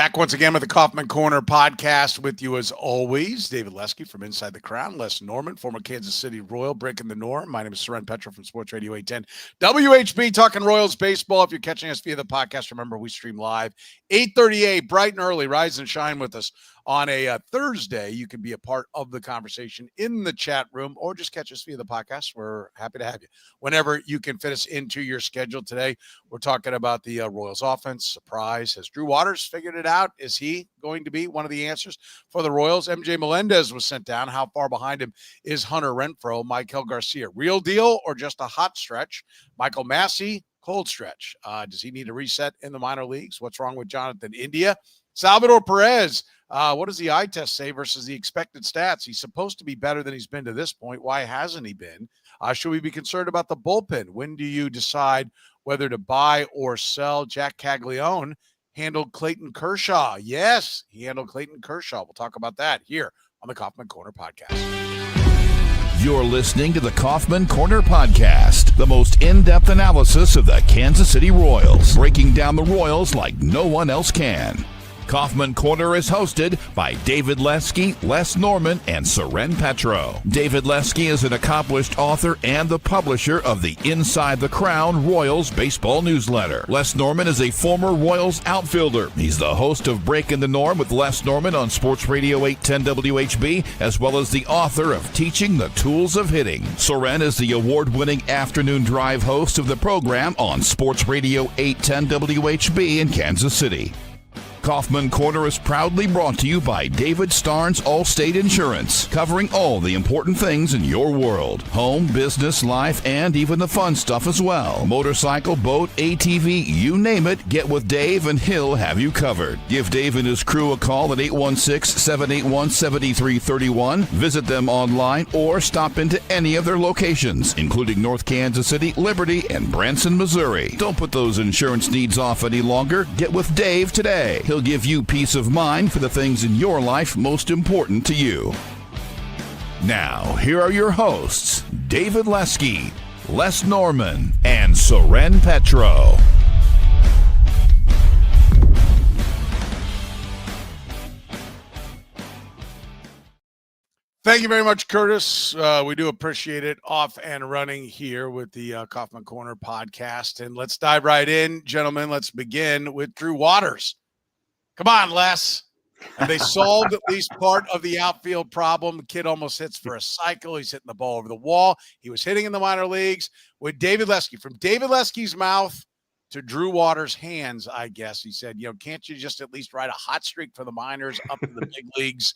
Back once again with the Kaufman Corner podcast with you as always. David Lesky from Inside the Crown, Les Norman, former Kansas City Royal, breaking the norm. My name is Soren Petro from Sports Radio 810 WHB, talking Royals baseball. If you're catching us via the podcast, remember we stream live 8:38, bright and early. Rise and shine with us on a Thursday. You can be a part of the conversation in the chat room or just catch us via the podcast. We're happy to have you whenever you can fit us into your schedule. Today, we're talking about the Royals offense. Surprise. Has Drew Waters figured it out? Is he going to be one of the answers for the Royals? MJ Melendez was sent down. How far behind him is Hunter Renfro? Maikel Garcia, real deal or just a hot stretch? Michael Massey, cold stretch. Does he need a reset in the minor leagues? What's wrong with Jonathan India? Salvador Perez, what does the eye test say versus the expected stats? He's supposed to be better than he's been to this point. Why hasn't he been? Should we be concerned about the bullpen? When do you decide whether to buy or sell? Jac Caglianone handled Clayton Kershaw. Yes, he handled Clayton Kershaw. We'll talk about that here on the Kaufman Corner podcast. You're listening to the Kaufman Corner podcast, the most in-depth analysis of the Kansas City Royals, breaking down the Royals like no one else can. Kaufman Corner is hosted by David Lesky, Les Norman, and Soren Petro. David Lesky is an accomplished author and the publisher of the Inside the Crown Royals baseball newsletter. Les Norman is a former Royals outfielder. He's the host of Breaking the Norm with Les Norman on Sports Radio 810 WHB, as well as the author of Teaching the Tools of Hitting. Soren is the award-winning afternoon drive host of the program on Sports Radio 810 WHB in Kansas City. Kaufman Corner is proudly brought to you by David Starnes Allstate Insurance, covering all the important things in your world. Home, business, life, and even the fun stuff as well. Motorcycle, boat, ATV, you name it, get with Dave and he'll have you covered. Give Dave and his crew a call at 816-781-7331. Visit them online or stop into any of their locations, including North Kansas City, Liberty, and Branson, Missouri. Don't put those insurance needs off any longer. Get with Dave today. He'll give you peace of mind for the things in your life most important to you. Now, here are your hosts, David Lesky, Les Norman, and Soren Petro. Thank you very much, Curtis. We do appreciate it. Off and running here with the Kaufman Corner podcast. And let's dive right in, gentlemen. Let's begin with Drew Waters. Come on, Les. And they solved at least part of the outfield problem. The kid almost hits for a cycle. He's hitting the ball over the wall. He was hitting in the minor leagues with David Lesky. From David Lesky's mouth to Drew Waters' hands, I guess. He said, can't you just at least ride a hot streak for the minors up to the big leagues?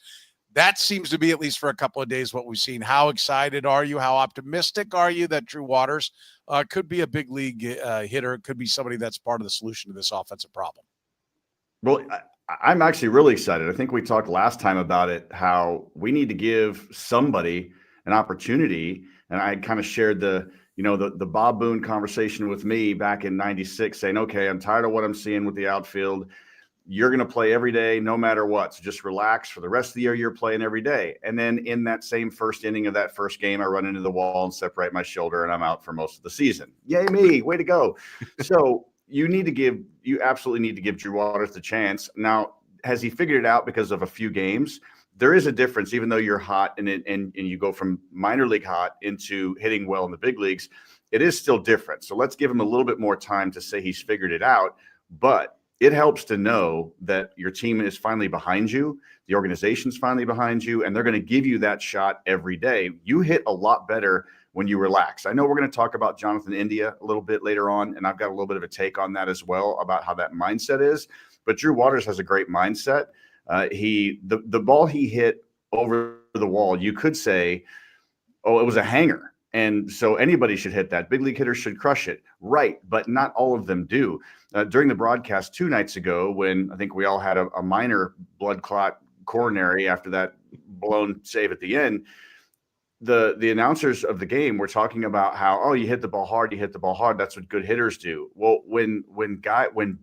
That seems to be, at least for a couple of days, what we've seen. How excited are you? How optimistic are you that Drew Waters could be a big league hitter, could be somebody that's part of the solution to this offensive problem? Well, I'm actually really excited. I think we talked last time about it, how we need to give somebody an opportunity. And I kind of shared the Bob Boone conversation with me back in '96, saying, okay, I'm tired of what I'm seeing with the outfield. You're going to play every day, no matter what. So just relax. For the rest of the year, you're playing every day. And then in that same first inning of that first game, I run into the wall and separate my shoulder, and I'm out for most of the season. Yay me, way to go. So you absolutely need to give Drew Waters the chance. Now, has he figured it out because of a few games? There is a difference, even though you're hot and you go from minor league hot into hitting well in the big leagues, it is still different. So let's give him a little bit more time to say he's figured it out. But it helps to know that your team is finally behind you, the organization's finally behind you, and they're going to give you that shot every day. You hit a lot better when you relax. I know we're going to talk about Jonathan India a little bit later on, and I've got a little bit of a take on that as well about how that mindset is. But Drew Waters has a great mindset. The ball he hit over the wall, you could say, oh, it was a hanger. And so anybody should hit that. Big league hitters should crush it. Right, but not all of them do. During the broadcast 2 nights ago, when I think we all had a minor blood clot coronary after that blown save at the end, the announcers of the game were talking about how, oh, you hit the ball hard, that's what good hitters do. Well, when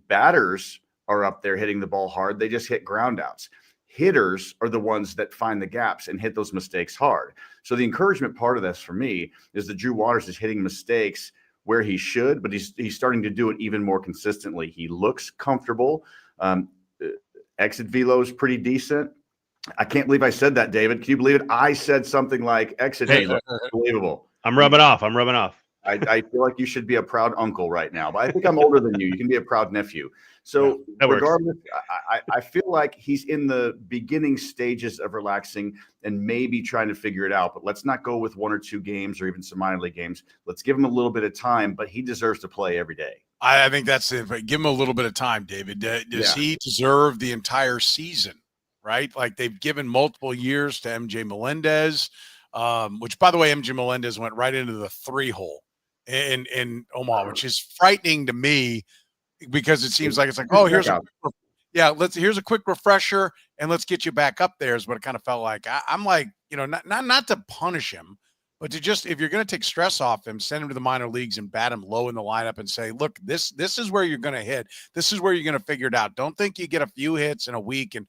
batters are up there hitting the ball hard, they just hit ground outs. Hitters are the ones that find the gaps and hit those mistakes hard. So the encouragement part of this for me is that Drew Waters is hitting mistakes where he should, but he's starting to do it even more consistently. He looks comfortable. Exit velo is pretty decent. I can't believe I said that, David. Can you believe it? I said something like exit velo. Unbelievable. I'm rubbing off. I feel like you should be a proud uncle right now, but I think I'm older than you. You can be a proud nephew. So regardless, I feel like he's in the beginning stages of relaxing and maybe trying to figure it out. But let's not go with 1 or 2 games or even some minor league games. Let's give him a little bit of time, but he deserves to play every day. I think that's it. But give him a little bit of time, David. Does he deserve the entire season, right? Like they've given multiple years to MJ Melendez, which, by the way, MJ Melendez went right into the 3-hole. In Omaha, which is frightening to me because it seems like it's like, oh, here's a quick refresher and let's get you back up there is what it kind of felt like. I'm like, not to punish him, but to just, if you're going to take stress off him, send him to the minor leagues and bat him low in the lineup and say, look, this is where you're going to hit. This is where you're going to figure it out. Don't think you get a few hits in a week and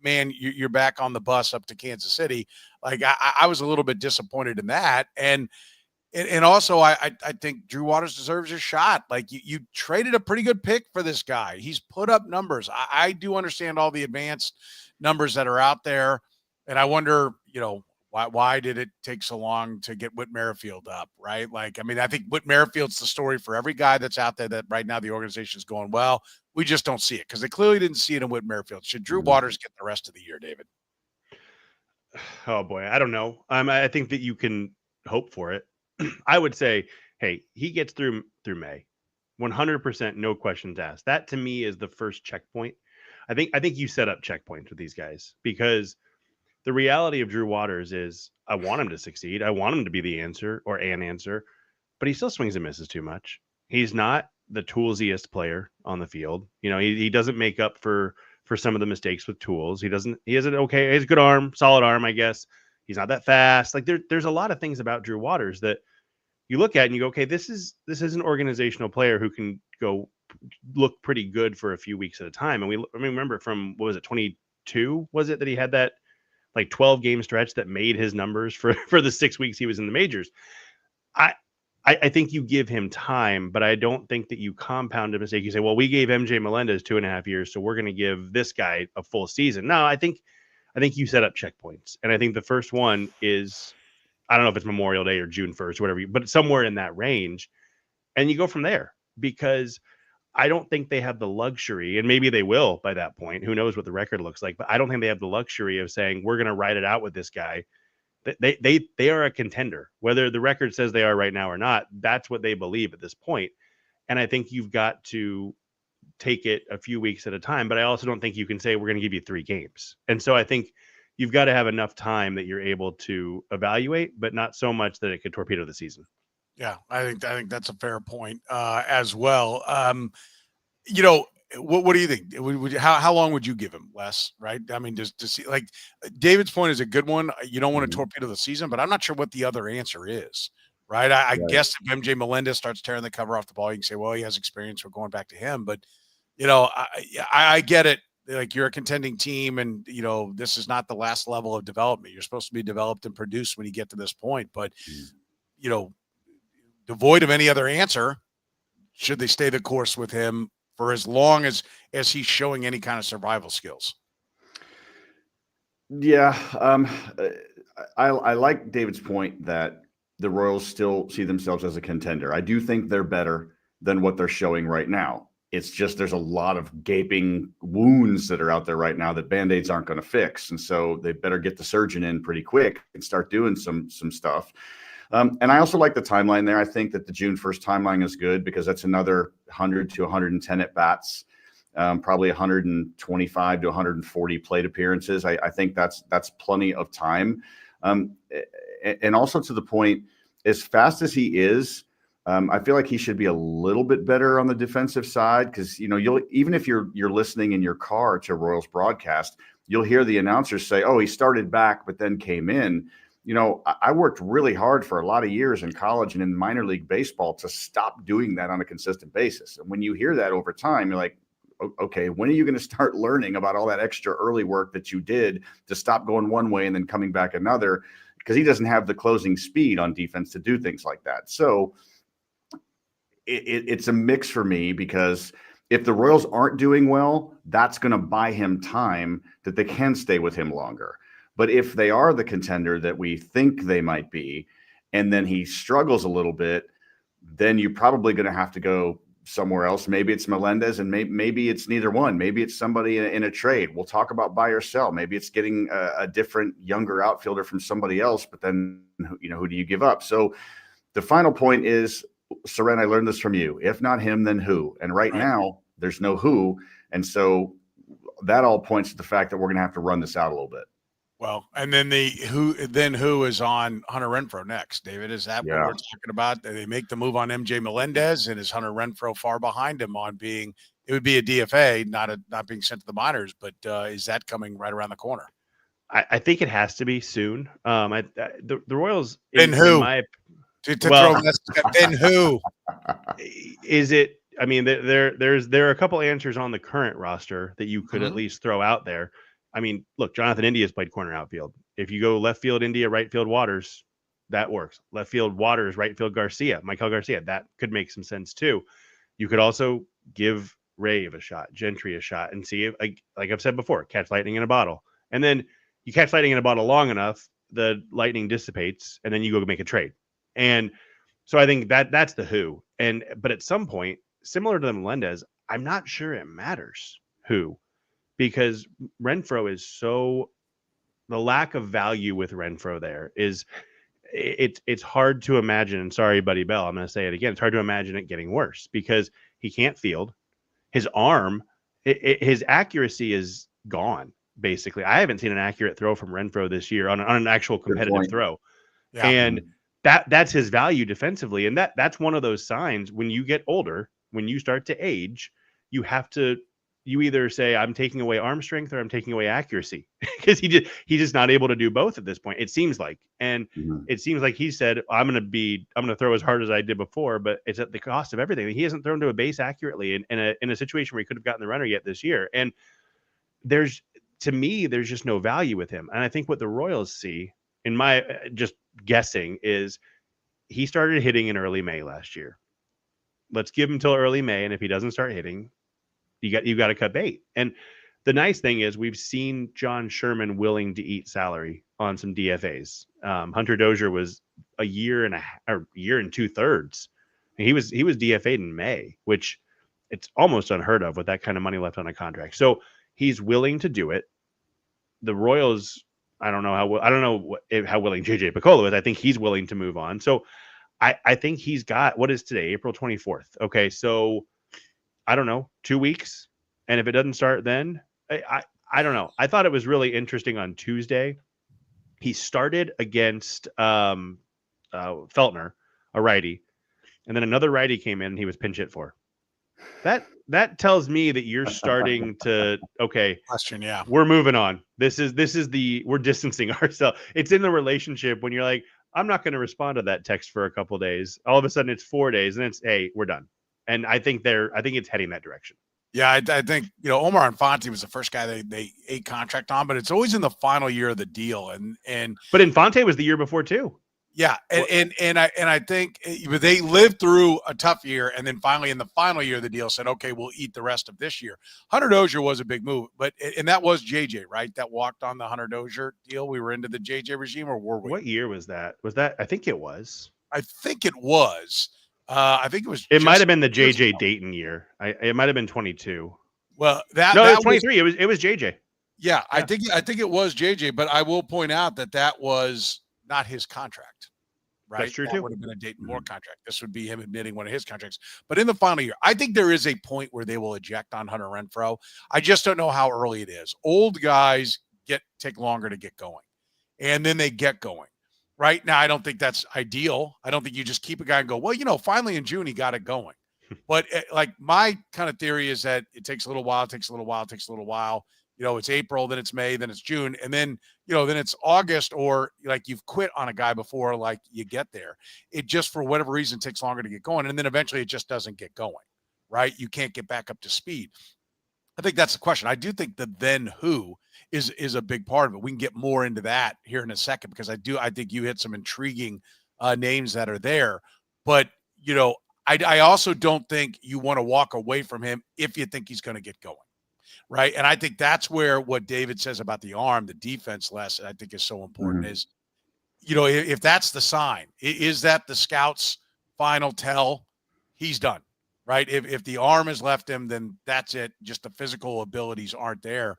man, you're back on the bus up to Kansas City. Like I was a little bit disappointed in that. And also, I think Drew Waters deserves a shot. Like you traded a pretty good pick for this guy. He's put up numbers. I do understand all the advanced numbers that are out there, and I wonder, why did it take so long to get Whit Merrifield up, right? Like, I mean, I think Whit Merrifield's the story for every guy that's out there that right now the organization is going, well, we just don't see it because they clearly didn't see it in Whit Merrifield. Should Drew Waters get the rest of the year, David? Oh boy, I don't know. I think that you can hope for it. I would say, hey, he gets through May, 100%, no questions asked. That to me is the first checkpoint. I think you set up checkpoints with these guys because the reality of Drew Waters is I want him to succeed. I want him to be the answer or an answer, but he still swings and misses too much. He's not the toolsiest player on the field. He doesn't make up for some of the mistakes with tools. He has a good arm, solid arm, I guess. He's not that fast. Like there's a lot of things about Drew Waters that you look at and you go, okay, this is an organizational player who can go look pretty good for a few weeks at a time. And remember from, what was it, 22? Was it that he had that like 12 game stretch that made his numbers for the 6 weeks he was in the majors? I think you give him time, but I don't think that you compound a mistake. You say, well, we gave MJ Melendez 2.5 years, so we're going to give this guy a full season. No, I think you set up checkpoints. And I think the first one is, I don't know if it's Memorial Day or June 1st, whatever, but somewhere in that range. And you go from there because I don't think they have the luxury, and maybe they will by that point. Who knows what the record looks like, but I don't think they have the luxury of saying, we're going to ride it out with this guy. They are a contender, whether the record says they are right now or not. That's what they believe at this point. And I think you've got to take it a few weeks at a time, but I also don't think you can say, we're going to give you 3 games. And so I think you've got to have enough time that you're able to evaluate, but not so much that it could torpedo the season. Yeah, I think that's a fair point as well. What do you think? How long would you give him, Les? Right? I mean, to see, like David's point is a good one. You don't want to torpedo the season, but I'm not sure what the other answer is. Right? I guess if MJ Melendez starts tearing the cover off the ball, you can say, well, he has experience. We're going back to him, but I get it. Like you're a contending team and, this is not the last level of development. You're supposed to be developed and produced when you get to this point. But, devoid of any other answer, should they stay the course with him for as long as he's showing any kind of survival skills? Yeah. I like David's point that the Royals still see themselves as a contender. I do think they're better than what they're showing right now. It's just there's a lot of gaping wounds that are out there right now that Band-Aids aren't going to fix. And so they better get the surgeon in pretty quick and start doing some stuff. And I also like the timeline there. I think that the June 1st timeline is good because that's another 100 to 110 at-bats, probably 125 to 140 plate appearances. I think that's plenty of time. And also to the point, as fast as he is, I feel like he should be a little bit better on the defensive side because, you'll even if you're listening in your car to Royals broadcast, you'll hear the announcers say, oh, he started back, but then came in. I worked really hard for a lot of years in college and in minor league baseball to stop doing that on a consistent basis. And when you hear that over time, you're like, okay, when are you going to start learning about all that extra early work that you did to stop going one way and then coming back another? Because he doesn't have the closing speed on defense to do things like that. So it's a mix for me because if the Royals aren't doing well, that's going to buy him time that they can stay with him longer. But if they are the contender that we think they might be, and then he struggles a little bit, then you're probably going to have to go somewhere else. Maybe it's Melendez, and maybe it's neither one. Maybe it's somebody in a trade. We'll talk about buy or sell. Maybe it's getting a different, younger outfielder from somebody else, but then, who do you give up? So the final point is, Soren, I learned this from you. If not him, then who? And right now, there's no who. And so that all points to the fact that we're going to have to run this out a little bit. Well, and then who is on Hunter Renfro next? David, is that what we're talking about? They make the move on MJ Melendez, and is Hunter Renfro far behind him on being? It would be a DFA, not being sent to the minors, but is that coming right around the corner? I think it has to be soon. The Royals. Then who? Then who is it? I mean, there are a couple answers on the current roster that you could at least throw out there. I mean, look, Jonathan India's played corner outfield. If you go left field India, right field Waters, that works. Left field Waters, right field Garcia, Maikel Garcia, that could make some sense too. You could also give Rave a shot, Gentry a shot, and see if, like I've said before, catch lightning in a bottle. And then you catch lightning in a bottle long enough, the lightning dissipates, and then you go make a trade. And so I think that's the who. But at some point, similar to the Melendez, I'm not sure it matters who. Because Renfro is the lack of value with Renfro there is it's hard to imagine. And sorry, Buddy Bell, I'm going to say it again. It's hard to imagine it getting worse because he can't field. His arm, his accuracy is gone. Basically, I haven't seen an accurate throw from Renfro this year on an actual competitive throw. Yeah. And that's his value defensively. And that's one of those signs when you get older, when you start to age, you either say I'm taking away arm strength or I'm taking away accuracy because he's just not able to do both at this point. It seems like, and it seems like he said, I'm going to throw as hard as I did before, but it's at the cost of everything. He hasn't thrown to a base accurately in a situation where he could have gotten the runner yet this year. And there's just no value with him. And I think what the Royals see, in my just guessing, is he started hitting in early May last year. Let's give him till early May. And if he doesn't start hitting, you got to cut bait. And the nice thing is we've seen John Sherman willing to eat salary on some DFAs. Hunter Dozier was a year and 2/3. He was DFA'd in May, which it's almost unheard of with that kind of money left on a contract. So he's willing to do it. The Royals, I don't know how willing JJ Picollo is. I think he's willing to move on. So I think he's got, what is today, April 24th. Okay, so I don't know, 2 weeks. And if it doesn't start then, I don't know. I thought it was really interesting on Tuesday. He started against Feltner, a righty, and then another righty came in and he was pinch hit for. That tells me that you're starting to, question, yeah. We're moving on. We're distancing ourselves. It's in the relationship when you're like, I'm not going to respond to that text for a couple of days. All of a sudden it's 4 days and it's, hey, we're done. And I think it's heading that direction. Yeah, I think, Omar Infante was the first guy they ate contract on, but it's always in the final year of the deal. But Infante was the year before too. Yeah, and I think they lived through a tough year, and then finally in the final year of the deal said, okay, we'll eat the rest of this year. Hunter Dozier was a big move, and that was JJ, right? That walked on the Hunter Dozier deal. We were into the JJ regime, or were we? What year was that? I think it was. I think it was. I think it was. It might have been the JJ Dayton year. It might have been 22. Well, it was 23. It was JJ. Yeah, I think it was JJ. But I will point out that was not his contract, right? That's true too. Would have been a Dayton Moore contract. This would be him admitting one of his contracts. But in the final year, I think there is a point where they will eject on Hunter Renfro. I just don't know how early it is. Old guys take longer to get going, and then they get going. Right now, I don't think that's ideal. I don't think you just keep a guy and go, well, finally in June he got it going. But like my kind of theory is that it takes a little while. It's April, then it's May, then it's June, and then then it's August, or like you've quit on a guy before like you get there. It just for whatever reason takes longer to get going, and then eventually it just doesn't get going. Right? You can't get back up to speed. I think that's the question. I do think the then who is a big part of it. We can get more into that here in a second because I think you hit some intriguing names that are there. But I also don't think you want to walk away from him if you think he's going to get going, right? And I think that's where what David says about the arm, the defense lesson, I think is so important is, if that's the sign, is that the scout's final tell? He's done, right? If the arm has left him, then that's it. Just the physical abilities aren't there.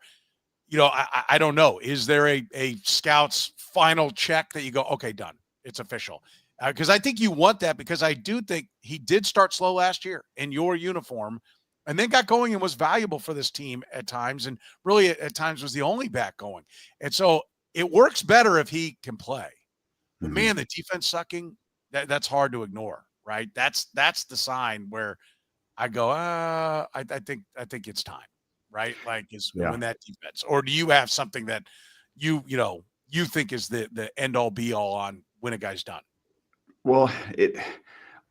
I don't know. Is there a scout's final check that you go, okay, done. It's official. Because I think you want that, because I do think he did start slow last year in your uniform and then got going and was valuable for this team at times, and really at times was the only back going. And so it works better if he can play. But man, the defense sucking, that's hard to ignore, right? That's the sign where I go, I think it's time, right? Like win that defense. Or do you have something that you think is the end all be all on when a guy's done? Well,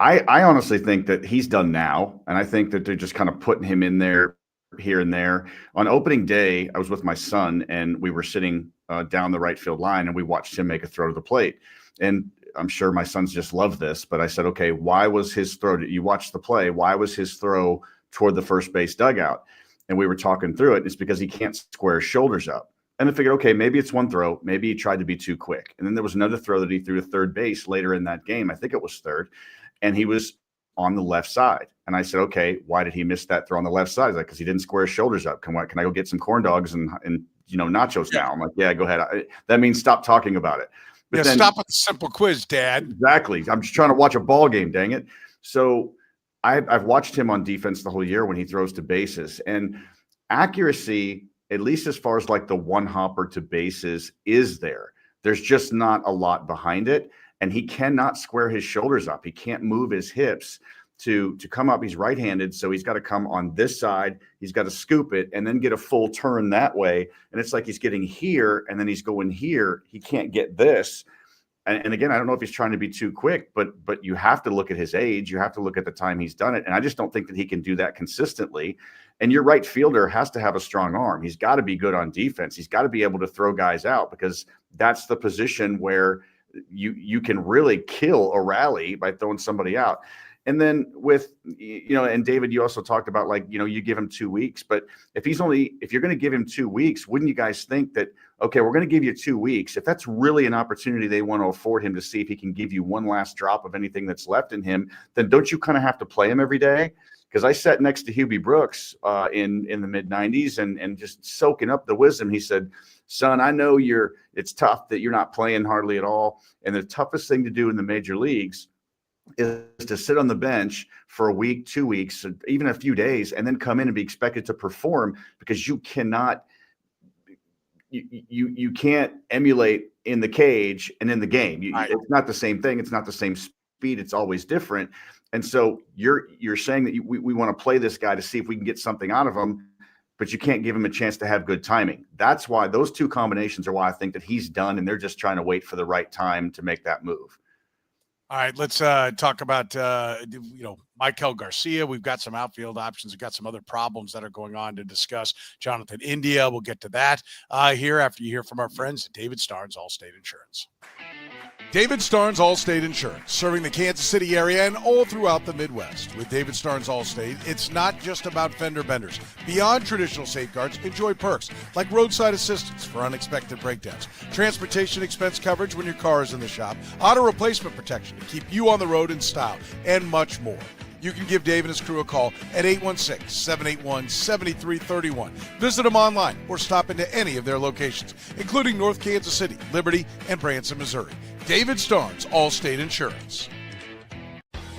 I honestly think that he's done now, and I think that they're just kind of putting him in there here and there. On opening day, I was with my son, and we were sitting down the right field line, and we watched him make a throw to the plate. And I'm sure my sons just love this, but I said, okay, why was his throw? You watched the play. Why was his throw toward the first base dugout? And we were talking through it. It's because he can't square his shoulders up. And I figured, okay, maybe it's one throw. Maybe he tried to be too quick. And then there was another throw that he threw to third base later in that game. I think it was third. And he was on the left side. And I said, okay, why did he miss that throw on the left side? He's like, because he didn't square his shoulders up. Can I go get some corn dogs and nachos now? I'm like, yeah, go ahead. That means stop talking about it. But then, stop with the simple quiz, Dad. Exactly. I'm just trying to watch a ball game, dang it. So I've watched him on defense the whole year when he throws to bases. And accuracy, at least as far as like the one hopper to bases, is there. There's just not a lot behind it. And he cannot square his shoulders up. He can't move his hips to come up. He's right-handed, so he's got to come on this side. He's got to scoop it and then get a full turn that way. And it's like he's getting here and then he's going here. He can't get this. And again, I don't know if he's trying to be too quick, but you have to look at his age. You have to look at the time he's done it. And I just don't think that he can do that consistently. And your right fielder has to have a strong arm. He's got to be good on defense. He's got to be able to throw guys out, because that's the position where you can really kill a rally by throwing somebody out. And then with, and David, you also talked about you give him 2 weeks, but if you're going to give him 2 weeks, wouldn't you guys think that, okay, we're going to give you 2 weeks. If that's really an opportunity they want to afford him to see if he can give you one last drop of anything that's left in him, then don't you kind of have to play him every day? Because I sat next to Hubie Brooks in the mid-'90s and just soaking up the wisdom. He said, son, I know it's tough that you're not playing hardly at all. And the toughest thing to do in the major leagues is to sit on the bench for a week, 2 weeks, even a few days, and then come in and be expected to perform, because you cannot you can't emulate in the cage and in the game. It's not the same thing. It's not the same speed. It's always different. And so you're saying that we want to play this guy to see if we can get something out of him, but you can't give him a chance to have good timing. That's why those two combinations are why I think that he's done, and they're just trying to wait for the right time to make that move. All right, let's talk about, Maikel Garcia. We've got some outfield options. We've got some other problems that are going on to discuss. Jonathan India, we'll get to that here after you hear from our friends at David Starnes Allstate Insurance. David Starnes Allstate Insurance, serving the Kansas City area and all throughout the Midwest. With David Starnes Allstate, it's not just about fender benders. Beyond traditional safeguards, enjoy perks like roadside assistance for unexpected breakdowns, transportation expense coverage when your car is in the shop, auto replacement protection to keep you on the road in style, and much more. You can give Dave and his crew a call at 816-781-7331. Visit them online or stop into any of their locations, including North Kansas City, Liberty, and Branson, Missouri. David Starnes, Allstate Insurance.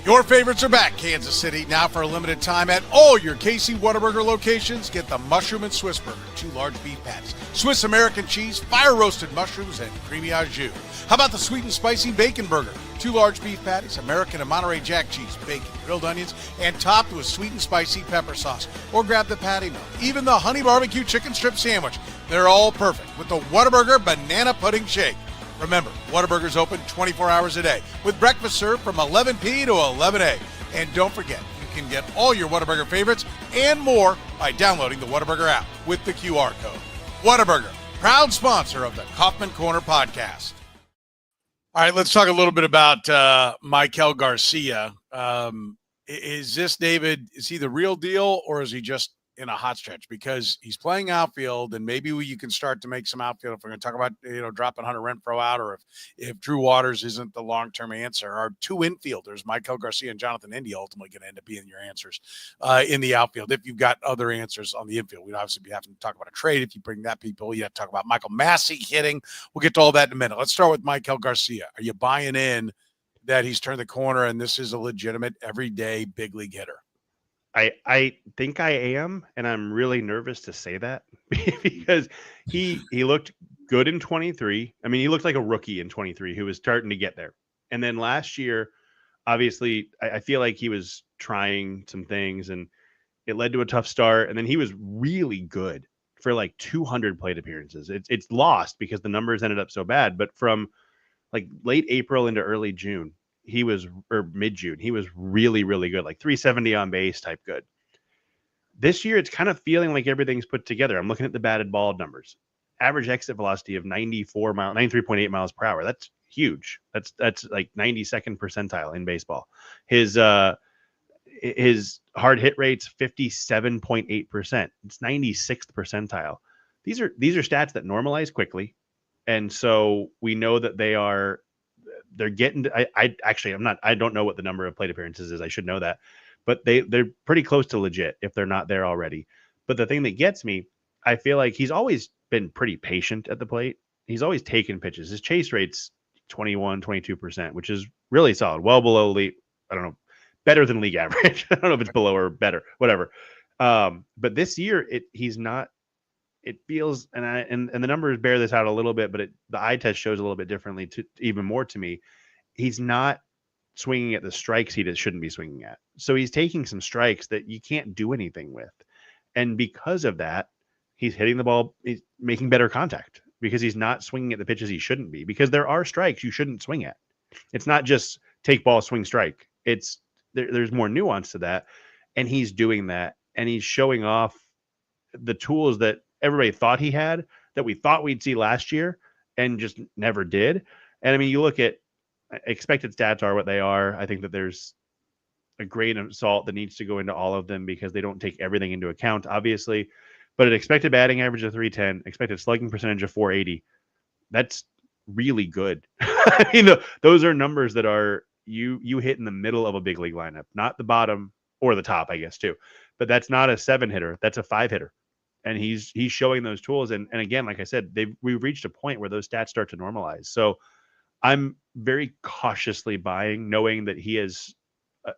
Your favorites are back, Kansas City, now for a limited time at all your KC Whataburger locations. Get the Mushroom and Swiss Burger, 2 large beef patties, Swiss American cheese, fire-roasted mushrooms, and creamy au jus. How about the sweet and spicy bacon burger? 2 large beef patties, American and Monterey Jack cheese, bacon, grilled onions, and topped with sweet and spicy pepper sauce. Or grab the patty melt. Even the honey barbecue chicken strip sandwich. They're all perfect with the Whataburger Banana Pudding Shake. Remember, Whataburger's open 24 hours a day with breakfast served from 11 p to 11 a. And don't forget, you can get all your Whataburger favorites and more by downloading the Whataburger app with the QR code. Whataburger, proud sponsor of the Kaufman Corner podcast. All right, let's talk a little bit about Maikel Garcia. Is this, David, is he the real deal or is he just in a hot stretch? Because he's playing outfield, and maybe you can start to make some outfield if we're going to talk about, dropping Hunter Renfro out, or if Drew Waters isn't the long-term answer. Our two infielders, Maikel Garcia and Jonathan India, ultimately going to end up being your answers in the outfield. If you've got other answers on the infield, we'd obviously be having to talk about a trade. If you bring that people, you have to talk about Michael Massey hitting. We'll get to all that in a minute. Let's start with Maikel Garcia. Are you buying in that he's turned the corner and this is a legitimate everyday big league hitter? I think I am, and I'm really nervous to say that because he looked good in 23. I mean, he looked like a rookie in 23 who was starting to get there. And then last year, obviously, I feel like he was trying some things and it led to a tough start. And then he was really good for like 200 plate appearances. It's lost because the numbers ended up so bad. But from like late April into early June, or mid-June, he was really, really good, like 370 on base type good. This year, it's kind of feeling like everything's put together. I'm looking at the batted ball numbers. Average exit velocity of 93.8 miles per hour. That's huge. That's like 92nd percentile in baseball. His hard hit rate's 57.8%. It's 96th percentile. These are stats that normalize quickly. And so we know that they're getting to, I don't know what the number of plate appearances is. I should know that, but they're pretty close to legit if they're not there already. But the thing that gets me, I feel like he's always been pretty patient at the plate. He's always taken pitches. His chase rate's 22%, which is really solid. Well below better than league average. I don't know if it's below or better, whatever. But this year he's not. It feels, and the numbers bear this out a little bit, but the eye test shows a little bit differently. Even more to me, he's not swinging at the strikes he shouldn't be swinging at. So he's taking some strikes that you can't do anything with, and because of that, he's hitting the ball. He's making better contact because he's not swinging at the pitches he shouldn't be. Because there are strikes you shouldn't swing at. It's not just take ball, swing, strike. There's more nuance to that, and he's doing that, and he's showing off the tools that everybody thought he had, that we thought we'd see last year and just never did. And I mean, you look at expected stats are what they are. I think that there's a grain of salt that needs to go into all of them because they don't take everything into account, obviously. But an expected batting average of 310, expected slugging percentage of 480, that's really good. I mean, those are numbers that are you hit in the middle of a big league lineup, not the bottom or the top, I guess, too. But that's not a 7-hitter. That's a 5-hitter. And he's showing those tools. And again, like I said, we've reached a point where those stats start to normalize. So I'm very cautiously buying, knowing that he has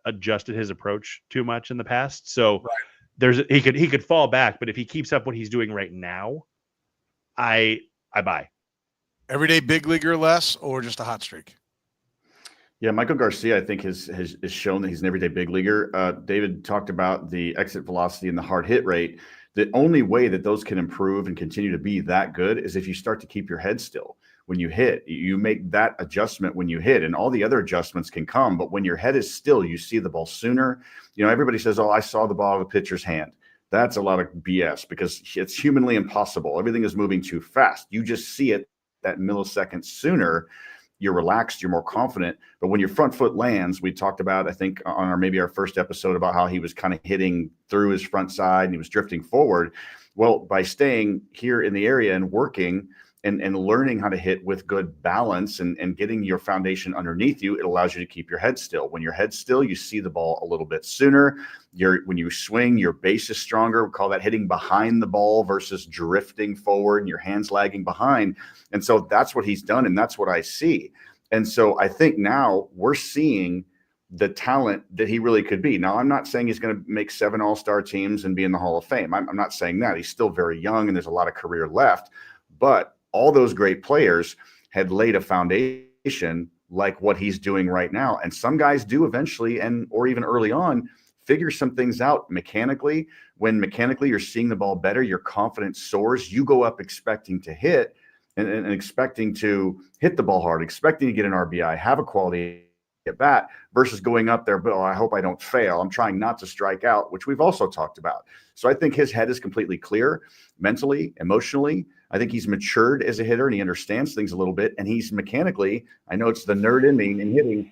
adjusted his approach too much in the past. So he could fall back, but if he keeps up what he's doing right now, I buy. Everyday big leaguer less, or just a hot streak? Yeah, Maikel Garcia, I think, has shown that he's an everyday big leaguer. David talked about the exit velocity and the hard hit rate. The only way that those can improve and continue to be that good is if you start to keep your head still. When you hit, you make that adjustment when you hit, and all the other adjustments can come. But when your head is still, you see the ball sooner. Everybody says, oh, I saw the ball of a pitcher's hand. That's a lot of BS because it's humanly impossible. Everything is moving too fast. You just see it that millisecond sooner. You're relaxed, you're more confident. But when your front foot lands, we talked about, I think on our first episode, about how he was kind of hitting through his front side and he was drifting forward. Well, by staying here in the area and working and learning how to hit with good balance and getting your foundation underneath you, it allows you to keep your head still. When your head's still, you see the ball a little bit sooner. When you swing, your base is stronger. We call that hitting behind the ball versus drifting forward and your hands lagging behind. And so that's what he's done, and that's what I see. And so I think now we're seeing the talent that he really could be. Now, I'm not saying he's going to make 7 all-star teams and be in the Hall of Fame. I'm not saying that. He's still very young, and there's a lot of career left. But all those great players had laid a foundation like what he's doing right now. And some guys do eventually, or even early on, figure some things out mechanically. When mechanically you're seeing the ball better, your confidence soars. You go up expecting to hit and expecting to hit the ball hard, expecting to get an RBI, have a quality at bat, versus going up there, but I hope I don't fail. I'm trying not to strike out, which we've also talked about. So I think his head is completely clear mentally, emotionally. I think he's matured as a hitter and he understands things a little bit. And he's mechanically, I know it's the nerd in me in hitting,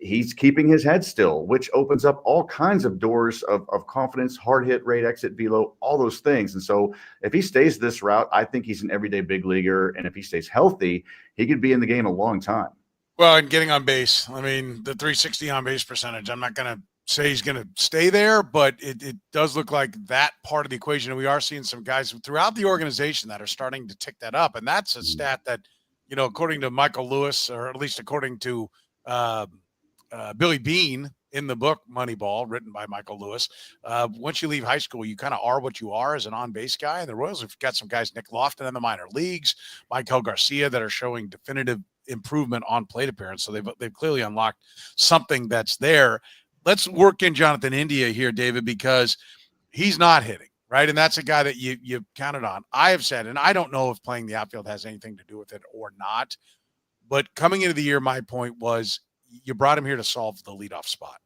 he's keeping his head still, which opens up all kinds of doors of confidence, hard hit rate, exit velo, all those things. And so if he stays this route, I think he's an everyday big leaguer. And if he stays healthy, he could be in the game a long time. Well, and getting on base, I mean, the 360 on base percentage, I'm not going to say he's going to stay there, but it does look like that part of the equation. And we are seeing some guys throughout the organization that are starting to tick that up. And that's a stat that, you know, according to Michael Lewis, or at least according to Billy Bean in the book Moneyball, written by Michael Lewis, once you leave high school, you kind of are what you are as an on-base guy. And the Royals have got some guys, Nick Lofton in the minor leagues, Maikel Garcia, that are showing definitive improvement on plate appearance. So they've clearly unlocked something that's there. Let's work in Jonathan India here, David, because he's not hitting, right? And that's a guy that you counted on. I have said, and I don't know if playing the outfield has anything to do with it or not, but coming into the year, my point was you brought him here to solve the leadoff spot,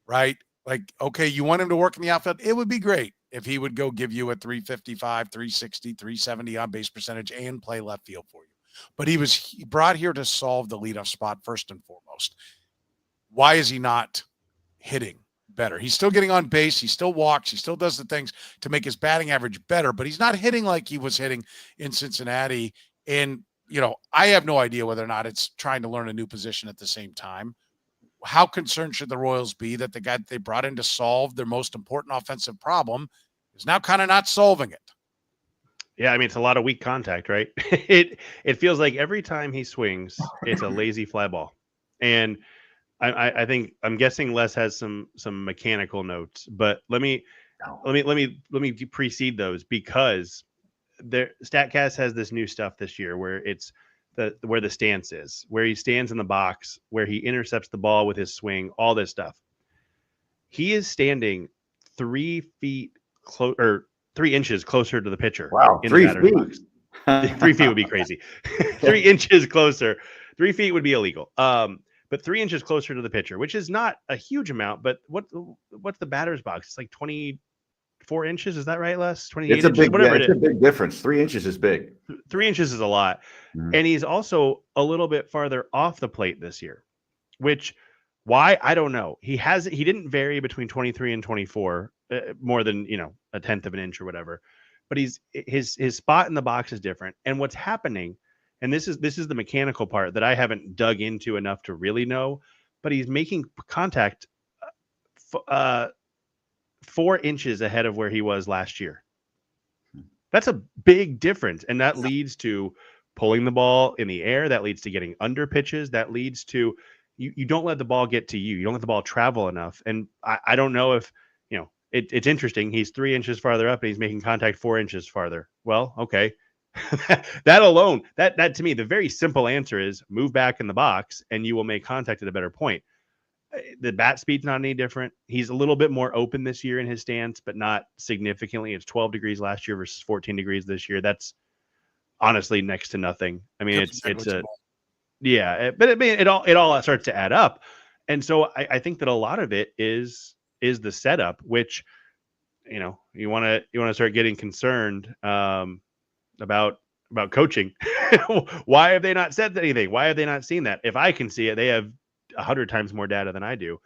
right? Like, okay, you want him to work in the outfield? It would be great if he would go give you a 355, 360, 370 on base percentage and play left field for you. But he brought here to solve the leadoff spot first and foremost. Why is he not hitting better? He's still getting on base. He still walks. He still does the things to make his batting average better, but he's not hitting like he was hitting in Cincinnati. And, you know, I have no idea whether or not it's trying to learn a new position at the same time. How concerned should the Royals be that the guy that they brought in to solve their most important offensive problem is now kind of not solving it? Yeah, I mean, it's a lot of weak contact, right? It feels like every time he swings, it's a lazy fly ball. And I think I'm guessing Les has some mechanical notes, but let me precede those, because StatCast has this new stuff this year where it's where the stance is, where he stands in the box, where he intercepts the ball with his swing, all this stuff. He is standing 3 feet close, or 3 inches closer to the pitcher. Wow, in 3 the batter's feet. box. 3 feet would be crazy. 3 inches closer. 3 feet would be illegal. But 3 inches closer to the pitcher, which is not a huge amount. But what's the batter's box? It's like 24 inches. Is that right, Les? 28 inches. Whatever it is. It's a big difference. 3 inches is big. 3 inches is a lot. Mm-hmm. And he's also a little bit farther off the plate this year, which why I don't know. He didn't vary between 23 and 24 more than, you know, a tenth of an inch or whatever. But his spot in the box is different. And what's happening, and this is the mechanical part that I haven't dug into enough to really know, but he's making contact 4 inches ahead of where he was last year. That's a big difference. And that leads to pulling the ball in the air. That leads to getting under pitches. That leads to you don't let the ball get to you. You don't let the ball travel enough. And I don't know if, you know, it's interesting. He's 3 inches farther up and he's making contact 4 inches farther. Well, okay. That alone, that to me, the very simple answer is move back in the box and you will make contact at a better point. The bat speed's not any different. He's a little bit more open this year in his stance, but not significantly. It's 12 degrees last year versus 14 degrees this year. That's honestly next to nothing. I mean, but I mean, it all starts to add up. And so I think that a lot of it is the setup, which, you know, you want to start getting concerned about coaching. Why have they not said anything? Why have they not seen that? If I can see it, they have 100 times more data than I do.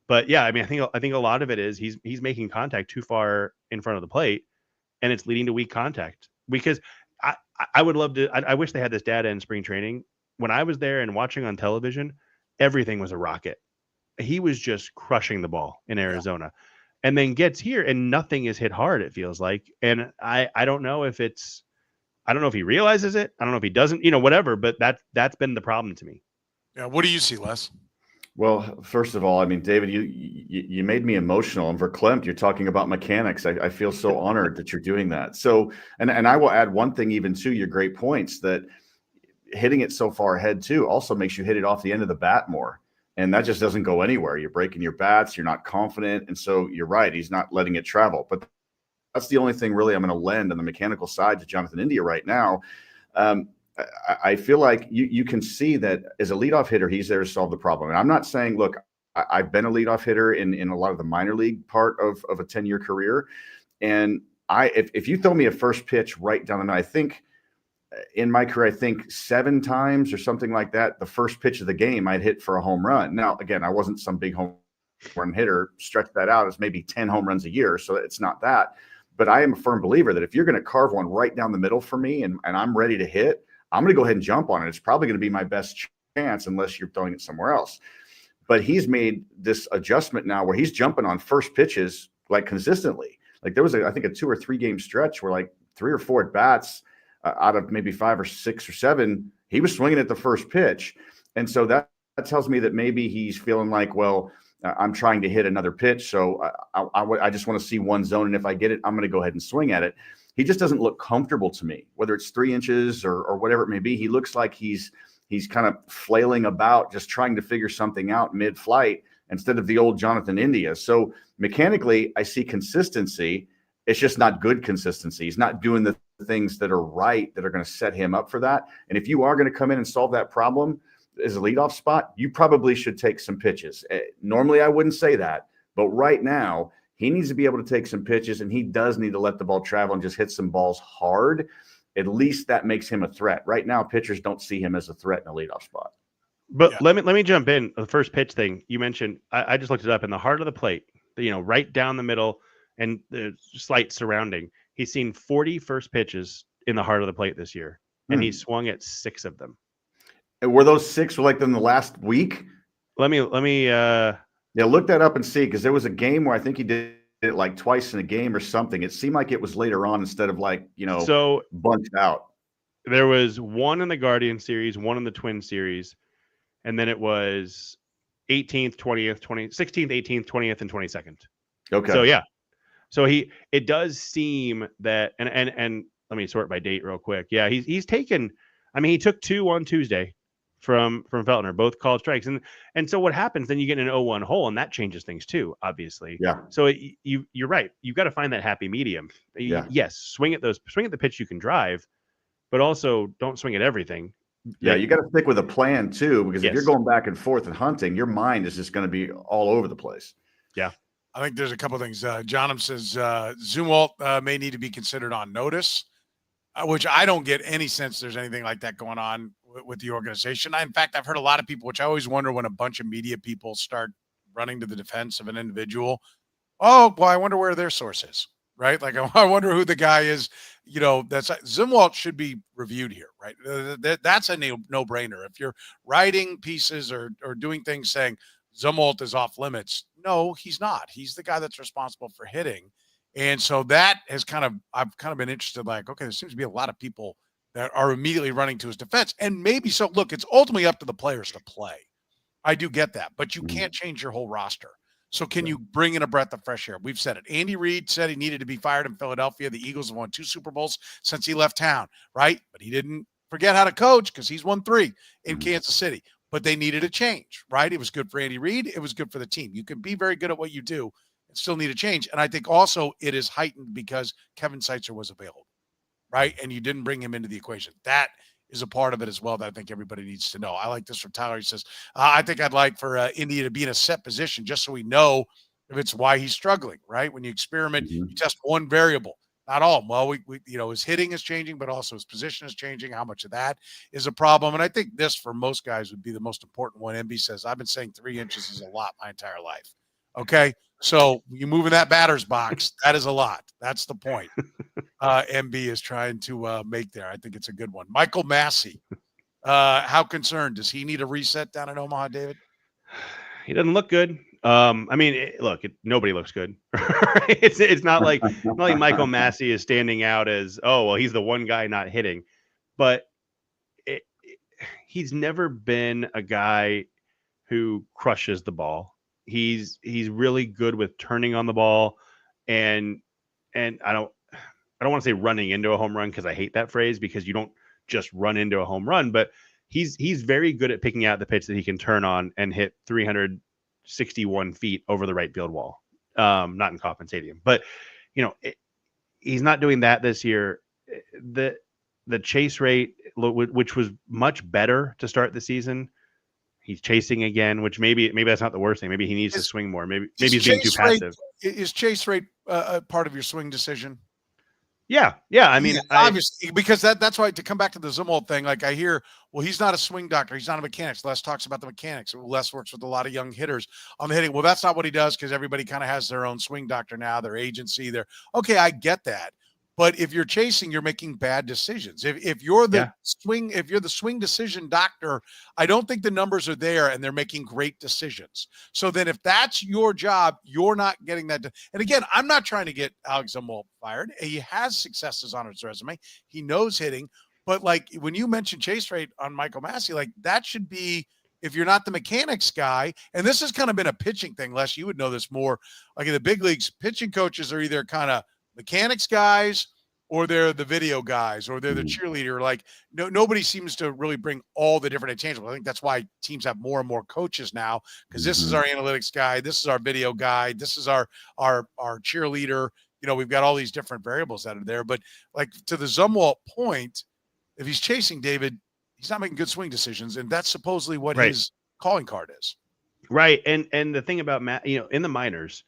But yeah, I mean, I think a lot of it is he's making contact too far in front of the plate, and it's leading to weak contact. Because I would love to. I wish they had this data in spring training. When I was there and watching on television, everything was a rocket. He was just crushing the ball in Arizona, and then gets here and nothing is hit hard. It feels like, and I don't know if it's. I don't know if he realizes it. I don't know if he doesn't, you know, whatever, but that's been the problem to me. Yeah. What do you see, Les? Well, first of all, I mean, David, you made me emotional and verklempt. You're talking about mechanics. I feel so honored that you're doing that. So, and I will add one thing even to your great points, that hitting it so far ahead too also makes you hit it off the end of the bat more. And that just doesn't go anywhere. You're breaking your bats. You're not confident. And so you're right. He's not letting it travel. But that's the only thing really I'm going to lend on the mechanical side to Jonathan India right now. I feel like you can see that as a leadoff hitter, he's there to solve the problem. And I'm not saying, look, I've been a leadoff hitter in a lot of the minor league part of a 10-year career. And if you throw me a first pitch right down the middle, I think in my career, I think 7 times or something like that, the first pitch of the game I'd hit for a home run. Now, again, I wasn't some big home run hitter. Stretch that out as maybe 10 home runs a year, so it's not that. But I am a firm believer that if you're going to carve one right down the middle for me and I'm ready to hit, I'm going to go ahead and jump on it. It's probably going to be my best chance unless you're throwing it somewhere else. But he's made this adjustment now where he's jumping on first pitches like consistently. Like there was, I think, a 2 or 3 game stretch where like 3 or 4 at bats out of maybe 5 or 6 or 7, he was swinging at the first pitch. And so that tells me that maybe he's feeling like, well, I'm trying to hit another pitch. So I just want to see one zone. And if I get it, I'm going to go ahead and swing at it. He just doesn't look comfortable to me, whether it's 3 inches or whatever it may be. He looks like he's kind of flailing about, just trying to figure something out mid-flight instead of the old Jonathan India. So mechanically, I see consistency. It's just not good consistency. He's not doing the things that are right that are going to set him up for that. And if you are going to come in and solve that problem as a leadoff spot, you probably should take some pitches. Normally, I wouldn't say that, but right now, he needs to be able to take some pitches, and he does need to let the ball travel and just hit some balls hard. At least that makes him a threat. Right now, pitchers don't see him as a threat in a leadoff spot. But yeah, let me jump in. The first pitch thing you mentioned, I just looked it up in the heart of the plate, right down the middle and the slight surrounding. He's seen 40 first pitches in the heart of the plate this year, and he swung at 6 of them. And were those 6 like in the last week? Let me look that up and see, because there was a game where I think he did it like twice in a game or something. It seemed like it was later on instead of like, so bunched out. There was 1 in the Guardian series, 1 in the Twin series, and then it was 18th, 20th, 16th, 18th, 20th, and 22nd. Okay. So yeah. So it does seem that, and let me sort by date real quick. Yeah, he's taken, he took 2 on Tuesday from Feltner, both called strikes. And so what happens, then you get an 0-1 hole, and that changes things too, obviously. Yeah. So you're right. You've got to find that happy medium. Yeah. Yes, swing at the pitch you can drive, but also don't swing at everything. Yeah, you got to stick with a plan too, because if you're going back and forth and hunting, your mind is just going to be all over the place. Yeah. I think there's a couple of things. Johnham says Zumwalt may need to be considered on notice, which I don't get any sense there's anything like that going on with the organization. In fact, I've heard a lot of people, which I always wonder when a bunch of media people start running to the defense of an individual. Oh, well, I wonder where their source is, right? Like, I wonder who the guy is. That's Zumwalt should be reviewed here, right? That's a no-brainer. If you're writing pieces or doing things saying Zumwalt is off limits, no, he's not. He's the guy that's responsible for hitting. And so that has I've kind of been interested, like, okay, there seems to be a lot of people that are immediately running to his defense. And maybe so. Look, it's ultimately up to the players to play. I do get that, but you can't change your whole roster. So can you bring in a breath of fresh air? We've said it. Andy Reid said he needed to be fired in Philadelphia. The Eagles have won 2 Super Bowls since he left town, right? But he didn't forget how to coach because he's won 3 in Kansas City. But they needed a change, right? It was good for Andy Reid. It was good for the team. You can be very good at what you do and still need a change. And I think also it is heightened because Kevin Seitzer was available, right? And you didn't bring him into the equation. That is a part of it as well that I think everybody needs to know. I like this from Tyler. He says, I think I'd like for India to be in a set position just so we know if it's why he's struggling, right? When you experiment, you test one variable, not all. Well, his hitting is changing, but also his position is changing. How much of that is a problem? And I think this for most guys would be the most important one. MB says, I've been saying 3 inches is a lot my entire life. Okay. So you move in that batter's box, that is a lot. That's the point. MB is trying to make there. I think it's a good one. Michael Massey, how concerned? Does he need a reset down in Omaha, David? He doesn't look good. Nobody looks good. It's not like Michael Massey is standing out as, oh, well, he's the one guy not hitting. But he's never been a guy who crushes the ball. He's really good with turning on the ball, and I don't want to say running into a home run because I hate that phrase because you don't just run into a home run, but he's very good at picking out the pitch that he can turn on and hit 361 feet over the right field wall. Not in Kauffman Stadium, but he's not doing that this year. The chase rate, which was much better to start the season. He's chasing again, which maybe that's not the worst thing. Maybe he needs to swing more. Maybe he's being too passive. Is chase rate a part of your swing decision? Yeah. I mean, obviously, because that's why, to come back to the Zumwalt thing, like I hear, well, he's not a swing doctor. He's not a mechanic. Les talks about the mechanics. Les works with a lot of young hitters on the hitting. Well, that's not what he does, because everybody kind of has their own swing doctor now, their agency. Okay, I get that. But if you're chasing, you're making bad decisions. If you're the swing decision doctor, I don't think the numbers are there and they're making great decisions. So then if that's your job, you're not getting that. And again, I'm not trying to get Alex Zumwalt fired. He has successes on his resume. He knows hitting. But like when you mentioned chase rate on Michael Massey, like that should be, if you're not the mechanics guy, and this has kind of been a pitching thing, Les, you would know this more. Like in the big leagues, pitching coaches are either kind of mechanics guys, or they're the video guys, or they're the cheerleader. Like nobody seems to really bring all the different intangibles. I think that's why teams have more and more coaches now, because this is our analytics guy, this is our video guy, this is our cheerleader. We've got all these different variables that are there. But like to the Zumwalt point, if he's chasing David, he's not making good swing decisions, and that's supposedly what his calling card is. Right, and the thing about in the minors,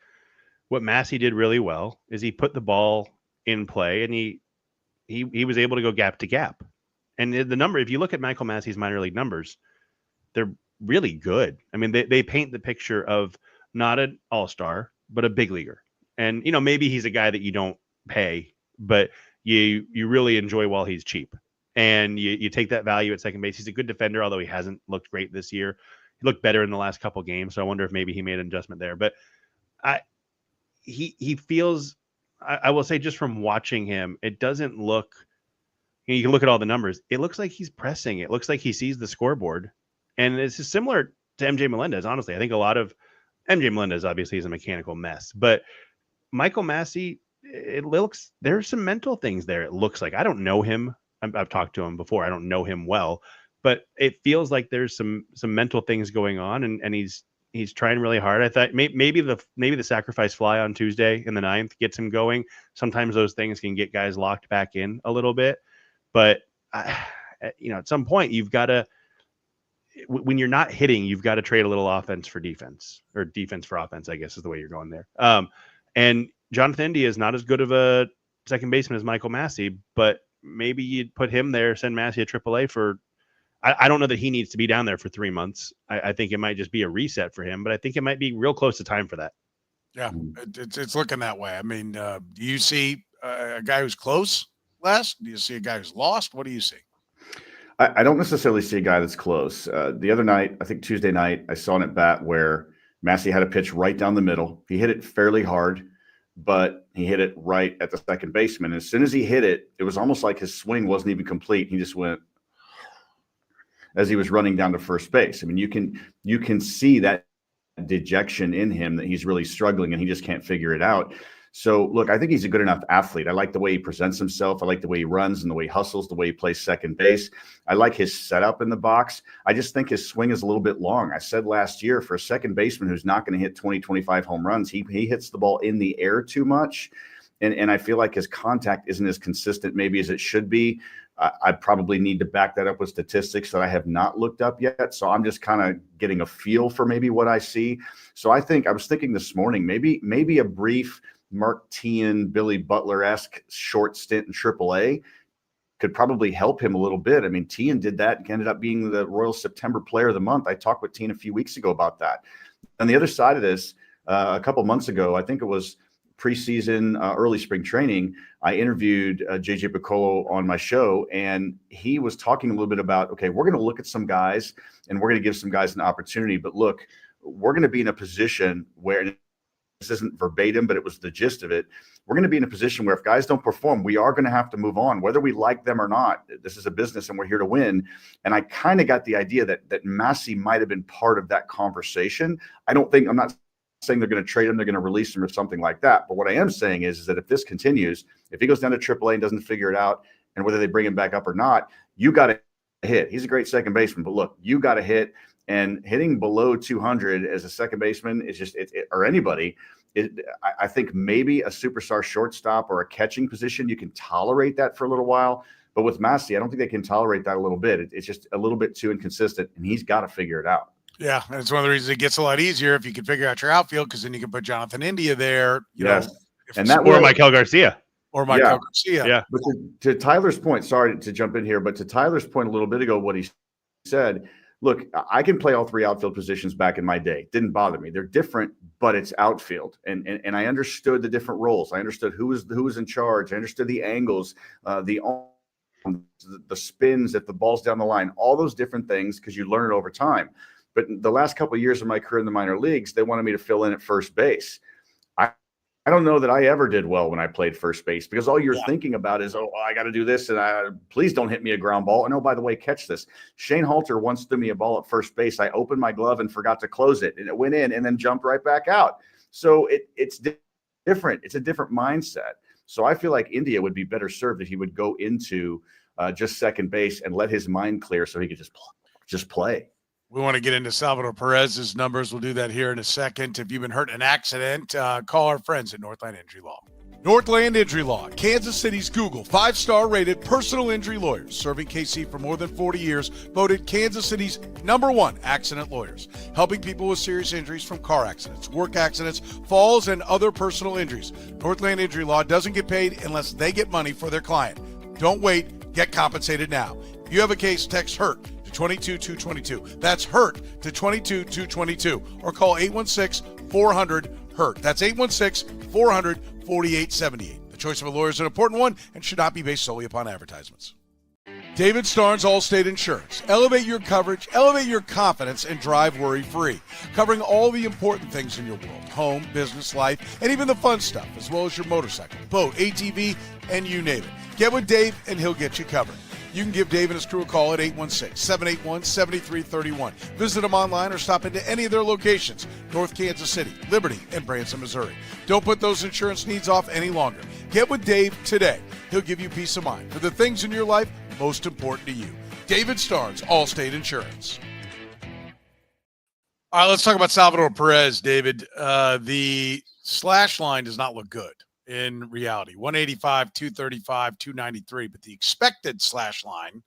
what Massie did really well is he put the ball in play, and he was able to go gap to gap. And the number, if you look at Michael Massey's minor league numbers, they're really good. I mean, they paint the picture of not an all-star, but a big leaguer. And, maybe he's a guy that you don't pay, but you really enjoy while he's cheap. And you take that value at second base. He's a good defender, although he hasn't looked great this year. He looked better in the last couple games, so I wonder if maybe he made an adjustment there. But he feels, I will say, just from watching him, it doesn't look, you can look at all the numbers, it looks like he's pressing. It looks like he sees the scoreboard. And it's just similar to MJ Melendez, honestly. I think a lot of MJ Melendez obviously is a mechanical mess, but Michael Massey, it looks, there's some mental things there. It looks like, I don't know him. I've talked to him before. I don't know him well, but it feels like there's some mental things going on, and he's trying really hard. I thought maybe the sacrifice fly on Tuesday in the 9th gets him going. Sometimes those things can get guys locked back in a little bit, but at some point you've got to, when you're not hitting, you've got to trade a little offense for defense, or defense for offense, I guess is the way you're going there. And Jonathan India is not as good of a second baseman as Michael Massey, but maybe you'd put him there, send Massey to AAA for, I don't know that he needs to be down there for 3 months. I think it might just be a reset for him, but I think it might be real close to time for that. Yeah, it's looking that way. I mean, do you see a guy who's close, Les? Do you see a guy who's lost? What do you see? I don't necessarily see a guy that's close. The other night, I think Tuesday night, I saw an at bat where Massey had a pitch right down the middle. He hit it fairly hard, but he hit it right at the second baseman. As soon as he hit it, it was almost like his swing wasn't even complete. He just went as he was running down to first base. I mean, you can see that dejection in him, that he's really struggling and he just can't figure it out. So look, I think he's a good enough athlete. I like the way he presents himself. I like the way he runs and the way he hustles, the way he plays second base. I like his setup in the box. I just think his swing is a little bit long. I said last year, for a second baseman who's not going to hit 20, 25 home runs, he hits the ball in the air too much. And I feel like his contact isn't as consistent maybe as it should be. I probably need to back that up with statistics that I have not looked up yet. So I'm just kind of getting a feel for maybe what I see. So I was thinking this morning, maybe a brief Mark Teahan, Billy Butler-esque short stint in AAA could probably help him a little bit. I mean, Teahan did that and ended up being the Royals September Player of the Month. I talked with Teahan a few weeks ago about that. On the other side of this, a couple months ago, I think it was preseason, early spring training, I interviewed JJ Piccolo on my show, and he was talking a little bit about, okay, we're going to look at some guys and we're going to give some guys an opportunity, but look, we're going to be in a position where, this isn't verbatim, but it was the gist of it, we're going to be in a position where if guys don't perform, we are going to have to move on, whether we like them or not. This is a business and we're here to win. And I kind of got the idea that Massie might have been part of that conversation. I'm not saying they're going to trade him, they're going to release him or something like that. But what I am saying is that if this continues, if he goes down to AAA and doesn't figure it out, and whether they bring him back up or not, you got to hit. He's a great second baseman, but look, you got to hit. And hitting below 200 as a second baseman is just, or anybody, I think maybe a superstar shortstop or a catching position, you can tolerate that for a little while. But with Massey, I don't think they can tolerate that a little bit. It's just a little bit too inconsistent, and he's got to figure it out. Yeah, and it's one of the reasons it gets a lot easier if you can figure out your outfield, because then you can put Jonathan India there. You know, and that or Maikel Garcia. or Maikel Garcia. Yeah. But to Tyler's point, sorry to jump in here, but to Tyler's point a little bit ago, what he said, look, I can play all three outfield positions back in my day. Didn't bother me. They're different, but it's outfield. And I understood the different roles. I understood who was in charge. I understood the angles, the spins if the ball's down the line, all those different things, because you learn it over time. But the last couple of years of my career in the minor leagues, they wanted me to fill in at first base. I don't know that I ever did well when I played first base, because all you're thinking about is, oh, I got to do this, and please don't hit me a ground ball. And oh, by the way, catch this. Shane Halter once threw me a ball at first base. I opened my glove and forgot to close it, and it went in and then jumped right back out. So it's different. It's a different mindset. So I feel like India would be better served if he would go into just second base and let his mind clear so he could just play. We want to get into Salvador Perez's numbers. We'll do that here in a second. If you've been hurt in an accident, call our friends at Northland Injury Law. Northland Injury Law, Kansas City's Google 5-star rated personal injury lawyers, serving KC for more than 40 years, voted Kansas City's #1 accident lawyers, helping people with serious injuries from car accidents, work accidents, falls, and other personal injuries. Northland Injury Law doesn't get paid unless they get money for their client. Don't wait. Get compensated now. If you have a case, text HURT to 22222. That's HURT to 22222. Or call 816-400-HURT. That's 816-400-4878. The choice of a lawyer is an important one and should not be based solely upon advertisements. David Starnes Allstate Insurance. Elevate your coverage, elevate your confidence, and drive worry-free. Covering all the important things in your world. Home, business, life, and even the fun stuff, as well as your motorcycle, boat, ATV, and you name it. Get with Dave, and he'll get you covered. You can give Dave and his crew a call at 816-781-7331. Visit them online or stop into any of their locations, North Kansas City, Liberty, and Branson, Missouri. Don't put those insurance needs off any longer. Get with Dave today. He'll give you peace of mind for the things in your life most important to you. David Starnes, Allstate Insurance. All right, let's talk about Salvador Perez, David. The slash line does not look good. In reality, 185, 235, 293, but the expected slash line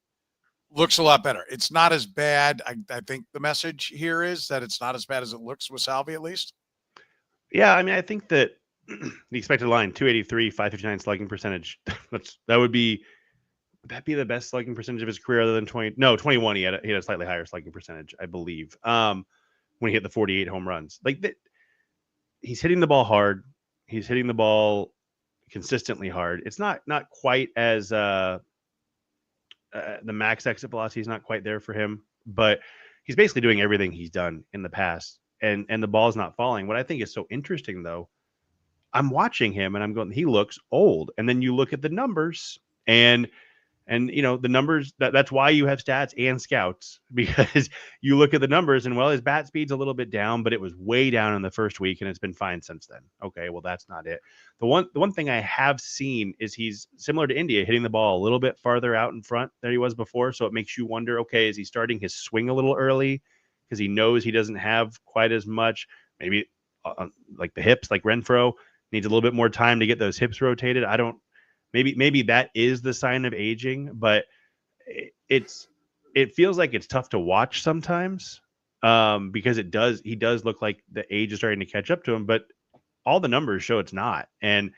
looks a lot better. It's not as bad. I think the message here is that it's not as bad as it looks with Salvy, at least. Yeah, I mean, I think that the expected line, 283, 559 slugging percentage. Would that be the best slugging percentage of his career other than 21? He had a slightly higher slugging percentage, I believe, when he hit the 48 home runs. Like that, he's hitting the ball hard. He's hitting the ball consistently hard. It's not quite as the max exit velocity is not quite there for him, but he's basically doing everything he's done in the past, and the ball's not falling. What I think is so interesting, though, I'm watching him and I'm going, he looks old. And then you look at the numbers and you know, the numbers, that's why you have stats and scouts, because you look at the numbers and, well, his bat speed's a little bit down, but it was way down in the first week and it's been fine since then. Okay, well, that's not it. The one thing I have seen is he's similar to India, hitting the ball a little bit farther out in front than he was before. So it makes you wonder, okay, is he starting his swing a little early because he knows he doesn't have quite as much, maybe like the hips, like Renfro needs a little bit more time to get those hips rotated. Maybe that is the sign of aging, but it feels like it's tough to watch sometimes because he does look like the age is starting to catch up to him, but all the numbers show it's not. And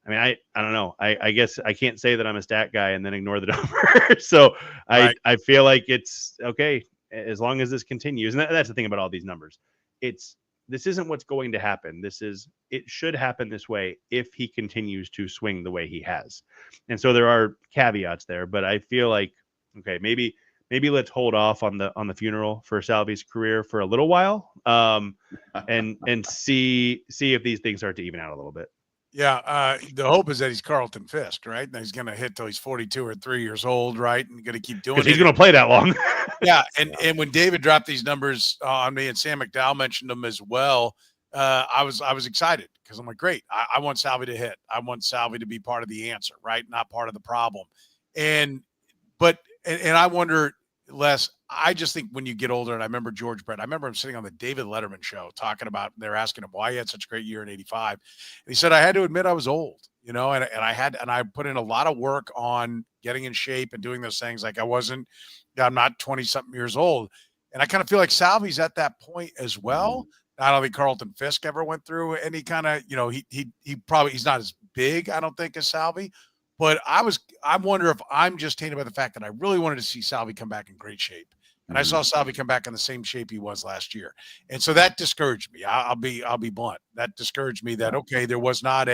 I mean, I don't know. I guess I can't say that I'm a stat guy and then ignore the numbers. So Right. I feel like it's okay as long as this continues. And that's the thing about all these numbers. This isn't what's going to happen. It should happen this way if he continues to swing the way he has. And so there are caveats there, but I feel like, okay, maybe let's hold off on the funeral for Salvy's career for a little while, and see if these things start to even out a little bit. Yeah, the hope is that he's Carlton Fisk, right? And he's going to hit till he's 42 or 3 years old, right? And going to keep doing it. He's going to play that long. Yeah, and when David dropped these numbers on me and Sam McDowell mentioned them as well, I was excited because I'm like, great, I want Salvy to hit. I want Salvy to be part of the answer, right? Not part of the problem. And I wonder, Les, I just think when you get older, and I remember George Brett, I remember him sitting on the David Letterman show talking about, they're asking him why he had such a great year in 85. And he said, I had to admit I was old, you know, and I put in a lot of work on getting in shape and doing those things. Like I'm not 20 something years old. And I kind of feel like Salvy's at that point as well. I don't think Carlton Fisk ever went through any kind of, you know, he's not as big, I don't think, as Salvy. But I wonder if I'm just tainted by the fact that I really wanted to see Salvy come back in great shape. And I saw Salvy come back in the same shape he was last year. And so that discouraged me. I'll be blunt. That discouraged me that, okay, there was not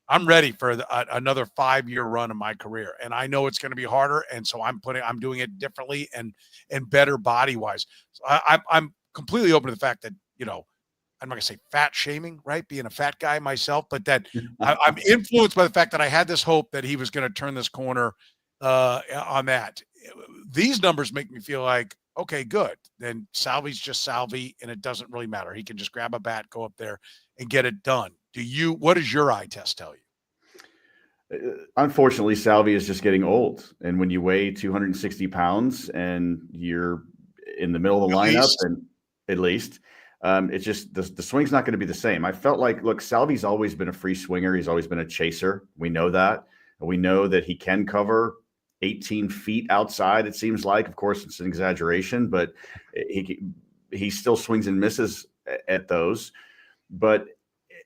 I'm ready for another 5-year run of my career. And I know it's going to be harder. And so I'm doing it differently and better body wise. So I'm completely open to the fact that, I'm not gonna say fat shaming, right? Being a fat guy myself, but that I'm influenced by the fact that I had this hope that he was going to turn this corner on that. These numbers make me feel like, okay, good. Then Salvy's just Salvy, and it doesn't really matter. He can just grab a bat, go up there, and get it done. What does your eye test tell you? Unfortunately, Salvy is just getting old. And when you weigh 260 pounds and you're in the middle of the lineup, and at least it's just the swing's not going to be the same. I felt like, look, Salvy's always been a free swinger. He's always been a chaser. We know that. And we know that he can cover 18 feet outside, it seems like. Of course, it's an exaggeration, but he still swings and misses at those. But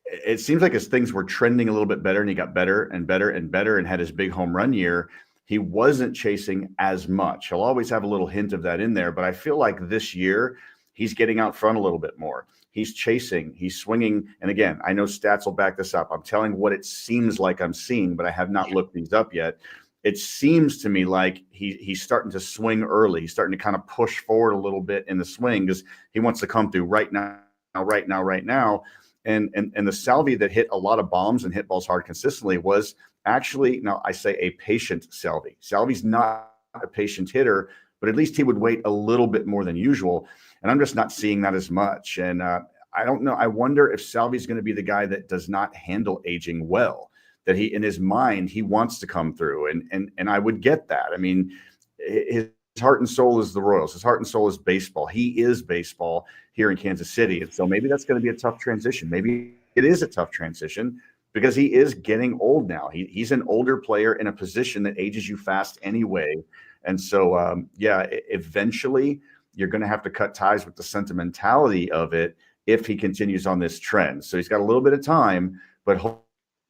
it seems like as things were trending a little bit better and he got better and better and better and had his big home run year, he wasn't chasing as much. He'll always have a little hint of that in there. But I feel like this year, he's getting out front a little bit more. He's chasing, he's swinging. And again, I know stats will back this up. I'm telling what it seems like I'm seeing, but I have not looked these up yet. It seems to me like he's starting to swing early. He's starting to kind of push forward a little bit in the swing because he wants to come through right now. And the Salvy that hit a lot of bombs and hit balls hard consistently was actually, now I say a patient Salvy. Salvy's not a patient hitter, but at least he would wait a little bit more than usual. And I'm just not seeing that as much. And I don't know. I wonder if Salvy's going to be the guy that does not handle aging well, that he, in his mind, he wants to come through. And I would get that. I mean, his heart and soul is the Royals. His heart and soul is baseball. He is baseball here in Kansas City. And so maybe that's going to be a tough transition. Maybe it is a tough transition because he is getting old now. He's an older player in a position that ages you fast anyway. And so, eventually you're going to have to cut ties with the sentimentality of it if he continues on this trend. So he's got a little bit of time, but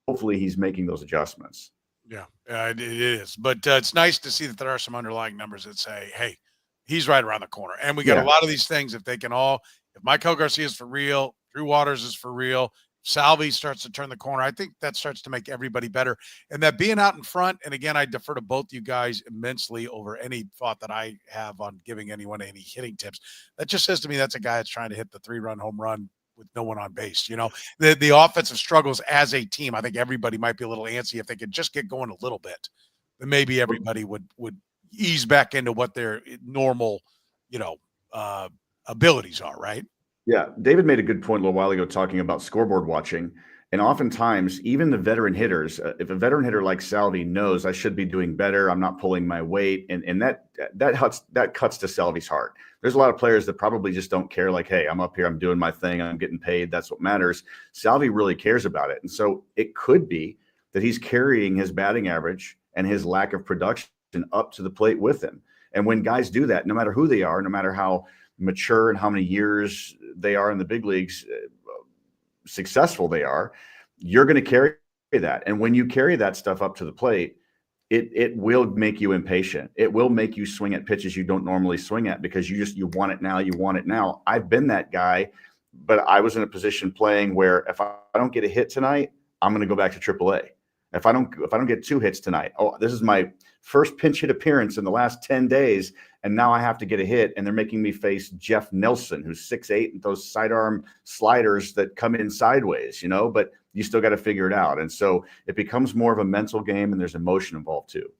hopefully he's making those adjustments. Yeah, it is. But it's nice to see that there are some underlying numbers that say, hey, he's right around the corner. And we got a lot of these things. If Maikel Garcia is for real, Drew Waters is for real, Salvy starts to turn the corner, I think that starts to make everybody better. And that being out in front, and again, I defer to both you guys immensely over any thought that I have on giving anyone any hitting tips. That just says to me that's a guy that's trying to hit the 3-run home run with no one on base. The offensive struggles as a team, I think everybody might be a little antsy if they could just get going a little bit. Then maybe everybody would ease back into what their normal, abilities are, right? Yeah, David made a good point a little while ago talking about scoreboard watching. And oftentimes, even the veteran hitters, if a veteran hitter like Salvy knows I should be doing better, I'm not pulling my weight, and that cuts to Salvy's heart. There's a lot of players that probably just don't care, like, hey, I'm up here, I'm doing my thing, I'm getting paid, that's what matters. Salvy really cares about it. And so it could be that he's carrying his batting average and his lack of production up to the plate with him. And when guys do that, no matter who they are, no matter how mature and how many years they are in the big leagues, successful they are, you're going to carry that. And when you carry that stuff up to the plate, it will make you impatient. It will make you swing at pitches you don't normally swing at because you want it now. You want it now. I've been that guy, but I was in a position playing where if I don't get a hit tonight, I'm going to go back to AAA. If I don't get 2 hits tonight, this is my first pinch hit appearance in the last 10 days, and now I have to get a hit, and they're making me face Jeff Nelson, who's 6'8", and those sidearm sliders that come in sideways, but you still got to figure it out. And so it becomes more of a mental game, and there's emotion involved too.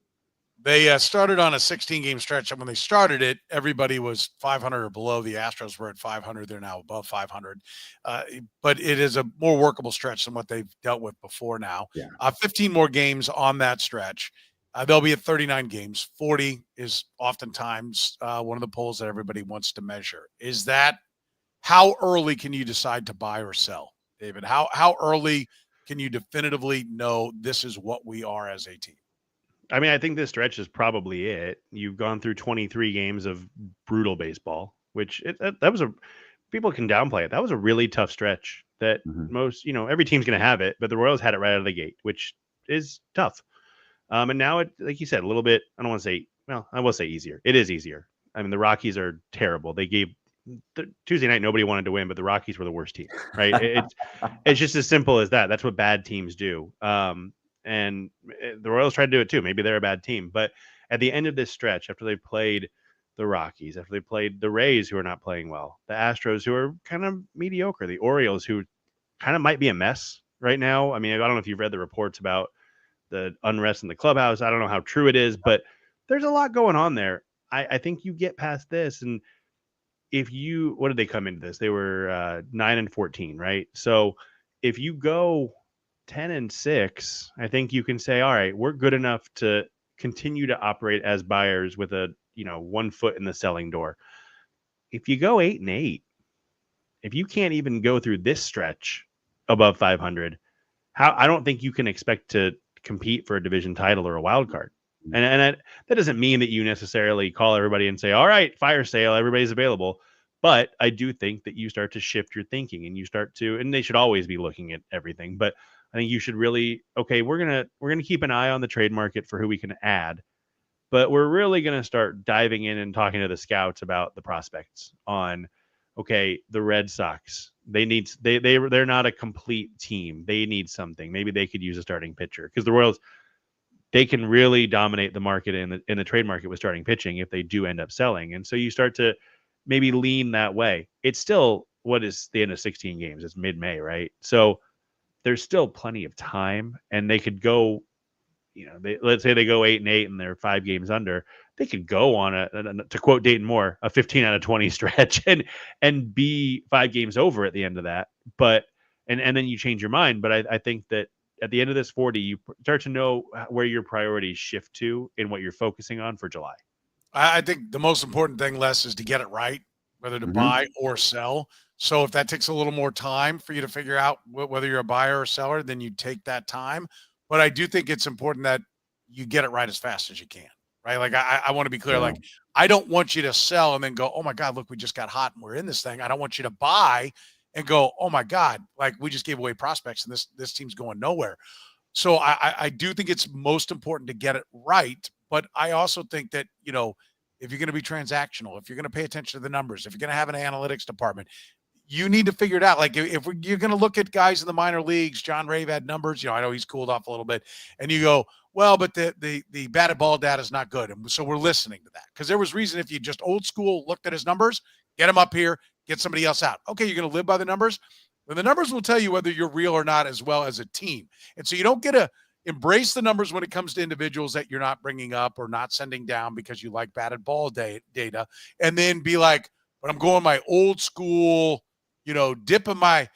They started on a 16-game stretch, and when they started it, everybody was 500 or below. The Astros were at 500. They're now above 500. But it is a more workable stretch than what they've dealt with before now. Yeah. 15 more games on that stretch. They'll be at 39 games. 40 is oftentimes one of the polls that everybody wants to measure. Is that how early can you decide to buy or sell, David? How early can you definitively know this is what we are as a team? I mean, I think this stretch is probably it. You've gone through 23 games of brutal baseball, which that was people can downplay it. That was a really tough stretch that Mhm. most, every team's going to have it, but the Royals had it right out of the gate, which is tough. And now it, like you said, a little bit, I don't want to say, well, I will say easier. It is easier. I mean, the Rockies are terrible. They gave Tuesday night, nobody wanted to win, but the Rockies were the worst team, right? It's just as simple as that. That's what bad teams do. And the Royals tried to do it too. Maybe they're a bad team, but at the end of this stretch, after they played the Rockies, after they played the Rays, who are not playing well, the Astros, who are kind of mediocre, the Orioles, who kind of might be a mess right now. I mean, I don't know if you've read the reports about the unrest in the clubhouse. I don't know how true it is, but there's a lot going on there. I think you get past this, and what did they come into this? They were 9-14, right? So if you go 10-6, I think you can say, all right, we're good enough to continue to operate as buyers with a 1 foot in the selling door. If you go 8-8, if you can't even go through this stretch above 500, I don't think you can expect to compete for a division title or a wild card. And that doesn't mean that you necessarily call everybody and say, all right, fire sale, everybody's available. But I do think that you start to shift your thinking, and you start to, and they should always be looking at everything. But I think you should really, okay, we're gonna keep an eye on the trade market for who we can add, but we're really gonna start diving in and talking to the scouts about the prospects on, okay, the Red Sox, they're not a complete team. They need something. Maybe they could use a starting pitcher, because the Royals, they can really dominate the market in the trade market with starting pitching if they do end up selling. And so you start to maybe lean that way. It's still, what is the end of 16 games? It's mid-May, right? So there's still plenty of time, and they could go, let's say they go 8-8 and they're 5 games under. They could go on to quote Dayton Moore, a 15 out of 20 stretch and be 5 games over at the end of that. But, and then you change your mind. But I think that at the end of this 40, you start to know where your priorities shift to and what you're focusing on for July. I think the most important thing, Les, is to get it right, whether to buy or sell. So if that takes a little more time for you to figure out whether you're a buyer or seller, then you take that time. But I do think it's important that you get it right as fast as you can, right? Like I want to be clear. Yeah. Like, I don't want you to sell and then go, oh my God, look, we just got hot and we're in this thing. I don't want you to buy and go, oh my God, like we just gave away prospects and this team's going nowhere. So I do think it's most important to get it right. But I also think that, if you're going to be transactional, if you're going to pay attention to the numbers, if you're going to have an analytics department, you need to figure it out. Like if you're going to look at guys in the minor leagues, John Rave had numbers, I know he's cooled off a little bit, and you go, well, but the batted ball data is not good. And so we're listening to that, because there was reason, if you just old school looked at his numbers, get him up here, get somebody else out. Okay, you're going to live by the numbers. Then the numbers will tell you whether you're real or not, as well as a team. And so you don't get to embrace the numbers when it comes to individuals that you're not bringing up or not sending down because you like batted ball data, and then be like, but I'm going my old school, dip in my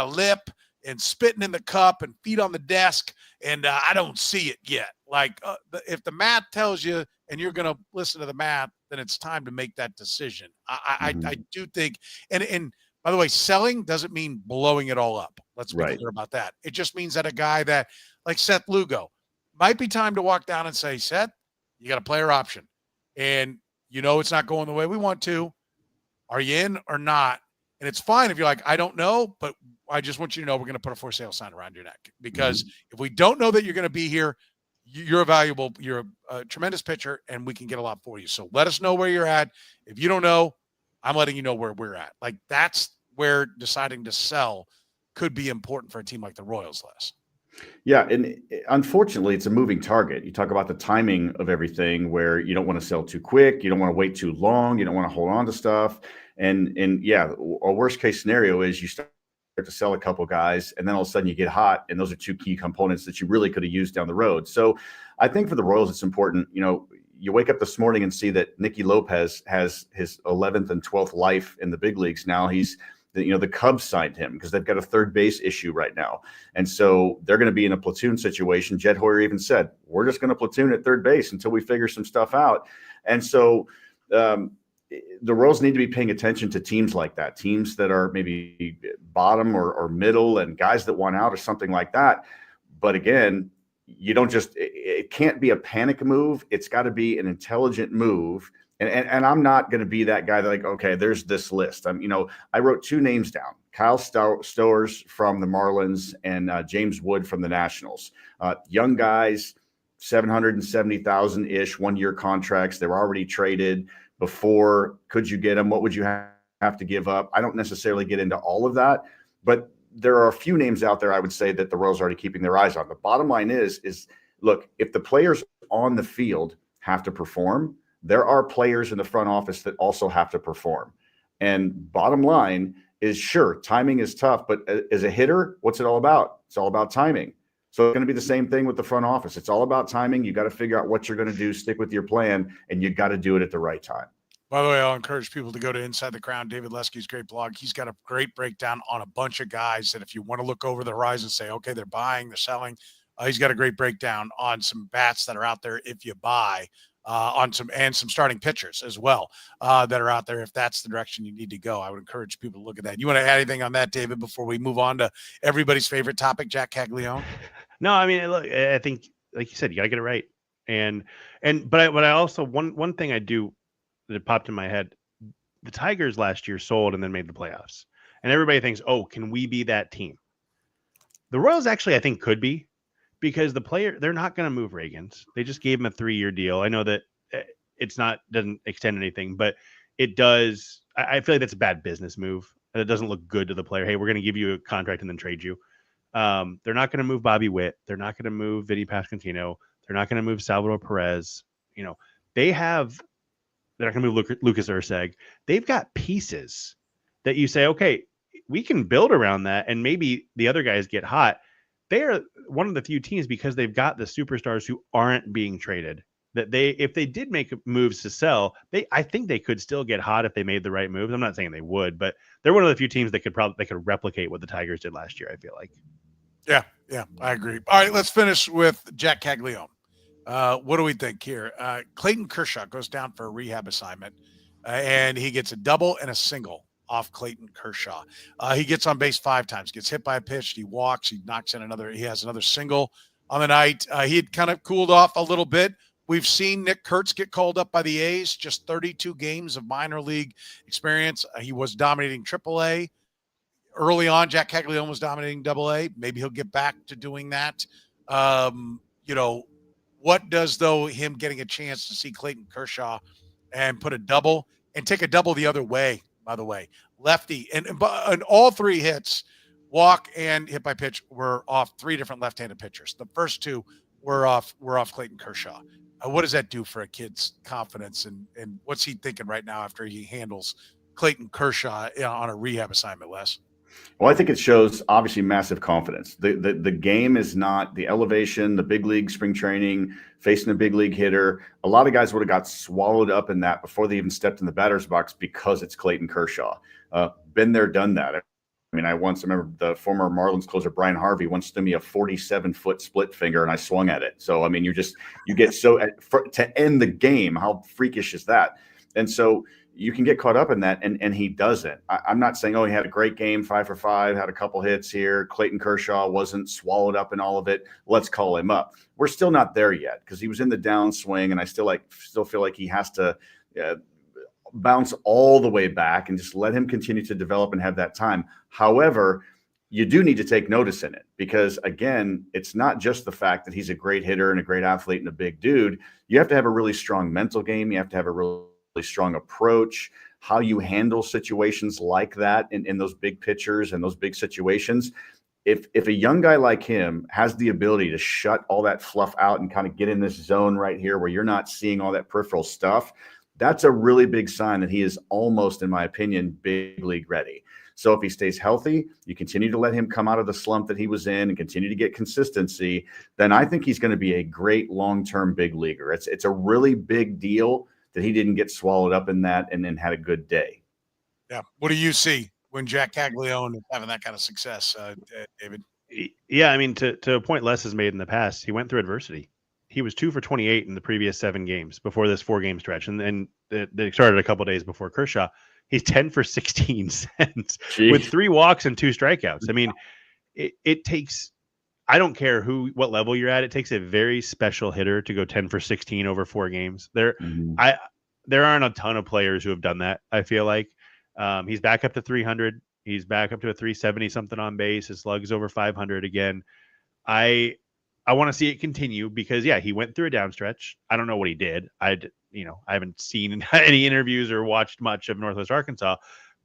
lip and spitting in the cup and feet on the desk, and I don't see it yet. Like if the math tells you and you're going to listen to the math, then it's time to make that decision. I do think, and by the way, selling doesn't mean blowing it all up. Let's be clear about that. It just means that a guy that, like Seth Lugo, might be time to walk down and say, Seth, you got a player option. And it's not going the way we want to. Are you in or not? And it's fine if you're like, I don't know, but I just want you to know we're going to put a for sale sign around your neck. Because if we don't know that you're going to be here, you're a tremendous pitcher, and we can get a lot for you. So let us know where you're at. If you don't know, I'm letting you know where we're at. Like, that's where deciding to sell could be important for a team like the Royals, Les. Yeah, and unfortunately, it's a moving target. You talk about the timing of everything, where you don't want to sell too quick, you don't want to wait too long, you don't want to hold on to stuff. And yeah, a worst case scenario is you start to sell a couple guys, and then all of a sudden you get hot, and those are 2 key components that you really could have used down the road. So I think for the Royals, it's important. You wake up this morning and see that Nicky Lopez has his 11th and 12th life in the big leagues now. The Cubs signed him because they've got a third base issue right now. And so they're going to be in a platoon situation. Jed Hoyer even said, we're just going to platoon at third base until we figure some stuff out. And so the Royals need to be paying attention to teams like that, teams that are maybe bottom or middle, and guys that want out or something like that. But again, it can't be a panic move. It's got to be an intelligent move. And I'm not going to be that guy that like, okay, there's this list. I wrote 2 names down: Kyle Stowers from the Marlins and James Wood from the Nationals. Young guys, 770,000 ish 1-year contracts. They were already traded before. Could you get them? What would you have to give up? I don't necessarily get into all of that, but there are a few names out there I would say that the Royals are already keeping their eyes on. The bottom line is look, if the players on the field have to perform, there are players in the front office that also have to perform. And bottom line is, sure, timing is tough, but as a hitter, what's it all about? It's all about timing. So it's going to be the same thing with the front office. It's all about timing. You got to figure out what you're going to do, stick with your plan, and you got to do it at the right time. By the way, I'll encourage people to go to Inside the Crown, David Lesky's great blog. He's got a great breakdown on a bunch of guys that if you want to look over the horizon and say, okay, they're buying, they're selling, he's got a great breakdown on some bats that are out there if you buy, on some starting pitchers as well that are out there if that's the direction you need to go. I would encourage people to look at that. You want to add anything on that, David, before we move on to everybody's favorite topic, Jac Caglianone? No, I mean, look, I think, like you said, you got to get it right. But I also, one thing I do that popped in my head, the Tigers last year sold and then made the playoffs. And everybody thinks, oh, can we be that team? The Royals actually, I think, could be, because they're not going to move Reagans. They just gave him a 3-year deal. I know that doesn't extend anything, but it does. I feel like that's a bad business move. And it doesn't look good to the player. Hey, we're going to give you a contract and then trade you. They're not going to move Bobby Witt. They're not going to move Vinny Pasquantino. They're not going to move Salvador Perez. They're not going to move Lucas Urseg. They've got pieces that you say, okay, we can build around that, and maybe the other guys get hot. They are one of the few teams, because they've got the superstars who aren't being traded, that if they did make moves to sell, I think they could still get hot if they made the right moves. I'm not saying they would, but they're one of the few teams that could replicate what the Tigers did last year, I feel like. Yeah, I agree. All right, let's finish with Jac Caglianone. What do we think here? Clayton Kershaw goes down for a rehab assignment, and he gets a double and a single off Clayton Kershaw. He gets on base 5 times, gets hit by a pitch, he walks, he has another single on the night. He had kind of cooled off a little bit. We've seen Nick Kurtz get called up by the A's, just 32 games of minor league experience. He was dominating AAA. Early on, Jac Caglianone was dominating AA. Maybe he'll get back to doing that. What does, though, him getting a chance to see Clayton Kershaw and put a double and take a double the other way, by the way, lefty, and all 3 hits, walk and hit by pitch, were off 3 different left-handed pitchers. The first 2 were off Clayton Kershaw. What does that do for a kid's confidence, and what's he thinking right now after he handles Clayton Kershaw on a rehab assignment, Les? Well, I think it shows obviously massive confidence. The game is not the elevation, the big league spring training, facing a big league hitter. A lot of guys would have got swallowed up in that before they even stepped in the batter's box, because it's Clayton Kershaw. Been there, done that. I remember the former Marlins closer Brian Harvey once threw me a 47-foot split finger and I swung at it. So, I mean, you get so to end the game, how freakish is that? And so you can get caught up in that, and he doesn't. I'm not saying, he had a great game, 5 for 5, had a couple hits here. Clayton Kershaw wasn't swallowed up in all of it. Let's call him up. We're still not there yet, because he was in the downswing, and I still feel like he has to bounce all the way back and just let him continue to develop and have that time. However, you do need to take notice in it, because, again, it's not just the fact that he's a great hitter and a great athlete and a big dude. You have to have a really strong mental game. You have to have a really strong approach, how you handle situations like that in those big pitchers and those big situations. If a young guy like him has the ability to shut all that fluff out and kind of get in this zone right here where you're not seeing all that peripheral stuff, that's a really big sign that he is almost, in my opinion, big league ready. So if he stays healthy, you continue to let him come out of the slump that he was in and continue to get consistency, then I think he's going to be a great long-term big leaguer. It's a really big deal that he didn't get swallowed up in that and then had a good day. Yeah. What do you see when Jac Caglianone is having that kind of success, David? Yeah, I mean, to a point Les has made in the past, he went through adversity. He was 2 for 28 in the previous 7 games before this 4-game stretch, and they started a couple days before Kershaw. He's 10 for 16 cents with 3 walks and 2 strikeouts. I mean, it takes, I don't care what level you're at, it takes a very special hitter to go 10 for 16 over 4 games. there aren't a ton of players who have done that. I feel like he's back up to 300. He's back up to a 370 something on base. His slug's over 500 again. I want to see it continue because he went through a down stretch. I don't know what he did. I haven't seen any interviews or watched much of Northwest Arkansas,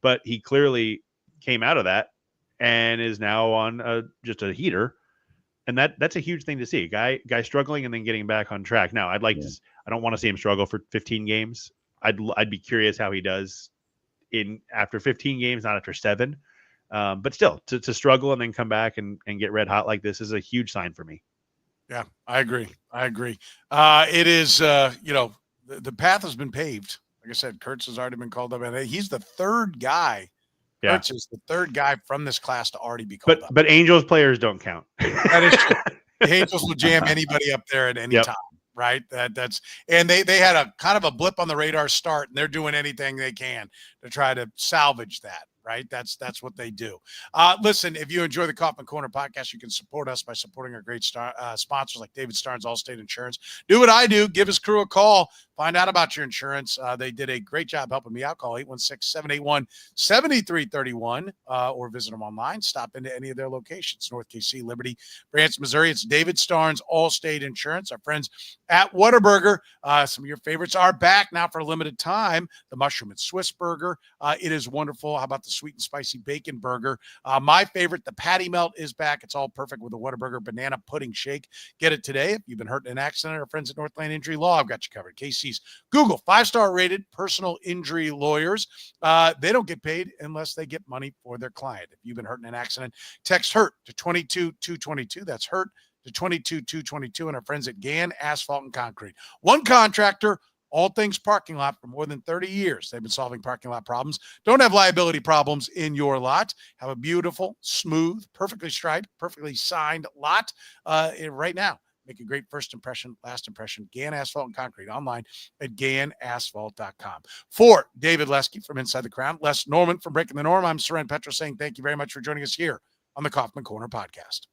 but he clearly came out of that and is now on just a heater. And that's a huge thing to see. Guy struggling and then getting back on track. Now, I'd like to. I don't want to see him struggle for 15 games. I'd be curious how he does after 15 games, not after 7. But still, to struggle and then come back and get red hot like this is a huge sign for me. Yeah, I agree. It is, the path has been paved. Like I said, Kurtz has already been called up, and he's the third guy. Yeah. Kurtz is the third guy from this class to already be called up. But Angels players don't count. That is true. The Angels will jam anybody up there at any time, right? And they had a kind of a blip on the radar start, and they're doing anything they can to try to salvage that. Right. That's what they do. Listen, if you enjoy the Kaufman Corner podcast, you can support us by supporting our great sponsors like David Starnes, Allstate Insurance. Do what I do. Give his crew a call. Find out about your insurance. They did a great job helping me out. Call 816-781-7331 or visit them online. Stop into any of their locations. North KC, Liberty, Branson, Missouri. It's David Starnes, Allstate Insurance. Our friends at Whataburger. Some of your favorites are back now for a limited time. The mushroom and Swiss burger. It is wonderful. How about the sweet and spicy bacon burger? My favorite, the patty melt, is back. It's all perfect with a Whataburger banana pudding shake. Get it today. If you've been hurt in an accident, our friends at Northland Injury Law have got you covered. KC's Google 5-star rated personal injury lawyers. They don't get paid unless they get money for their client. If you've been hurt in an accident, text HURT to 22222. That's HURT to 22222. And our friends at Gann Asphalt and Concrete. One contractor, all things parking lot for more than 30 years. They've been solving parking lot problems. Don't have liability problems in your lot. Have a beautiful, smooth, perfectly striped, perfectly signed lot right now. Make a great first impression, last impression. Gann Asphalt and Concrete online at GannAsphalt.com. For David Lesky from Inside the Crown, Les Norman from Breaking the Norm, I'm Soren Petro saying thank you very much for joining us here on the Kaufman Corner podcast.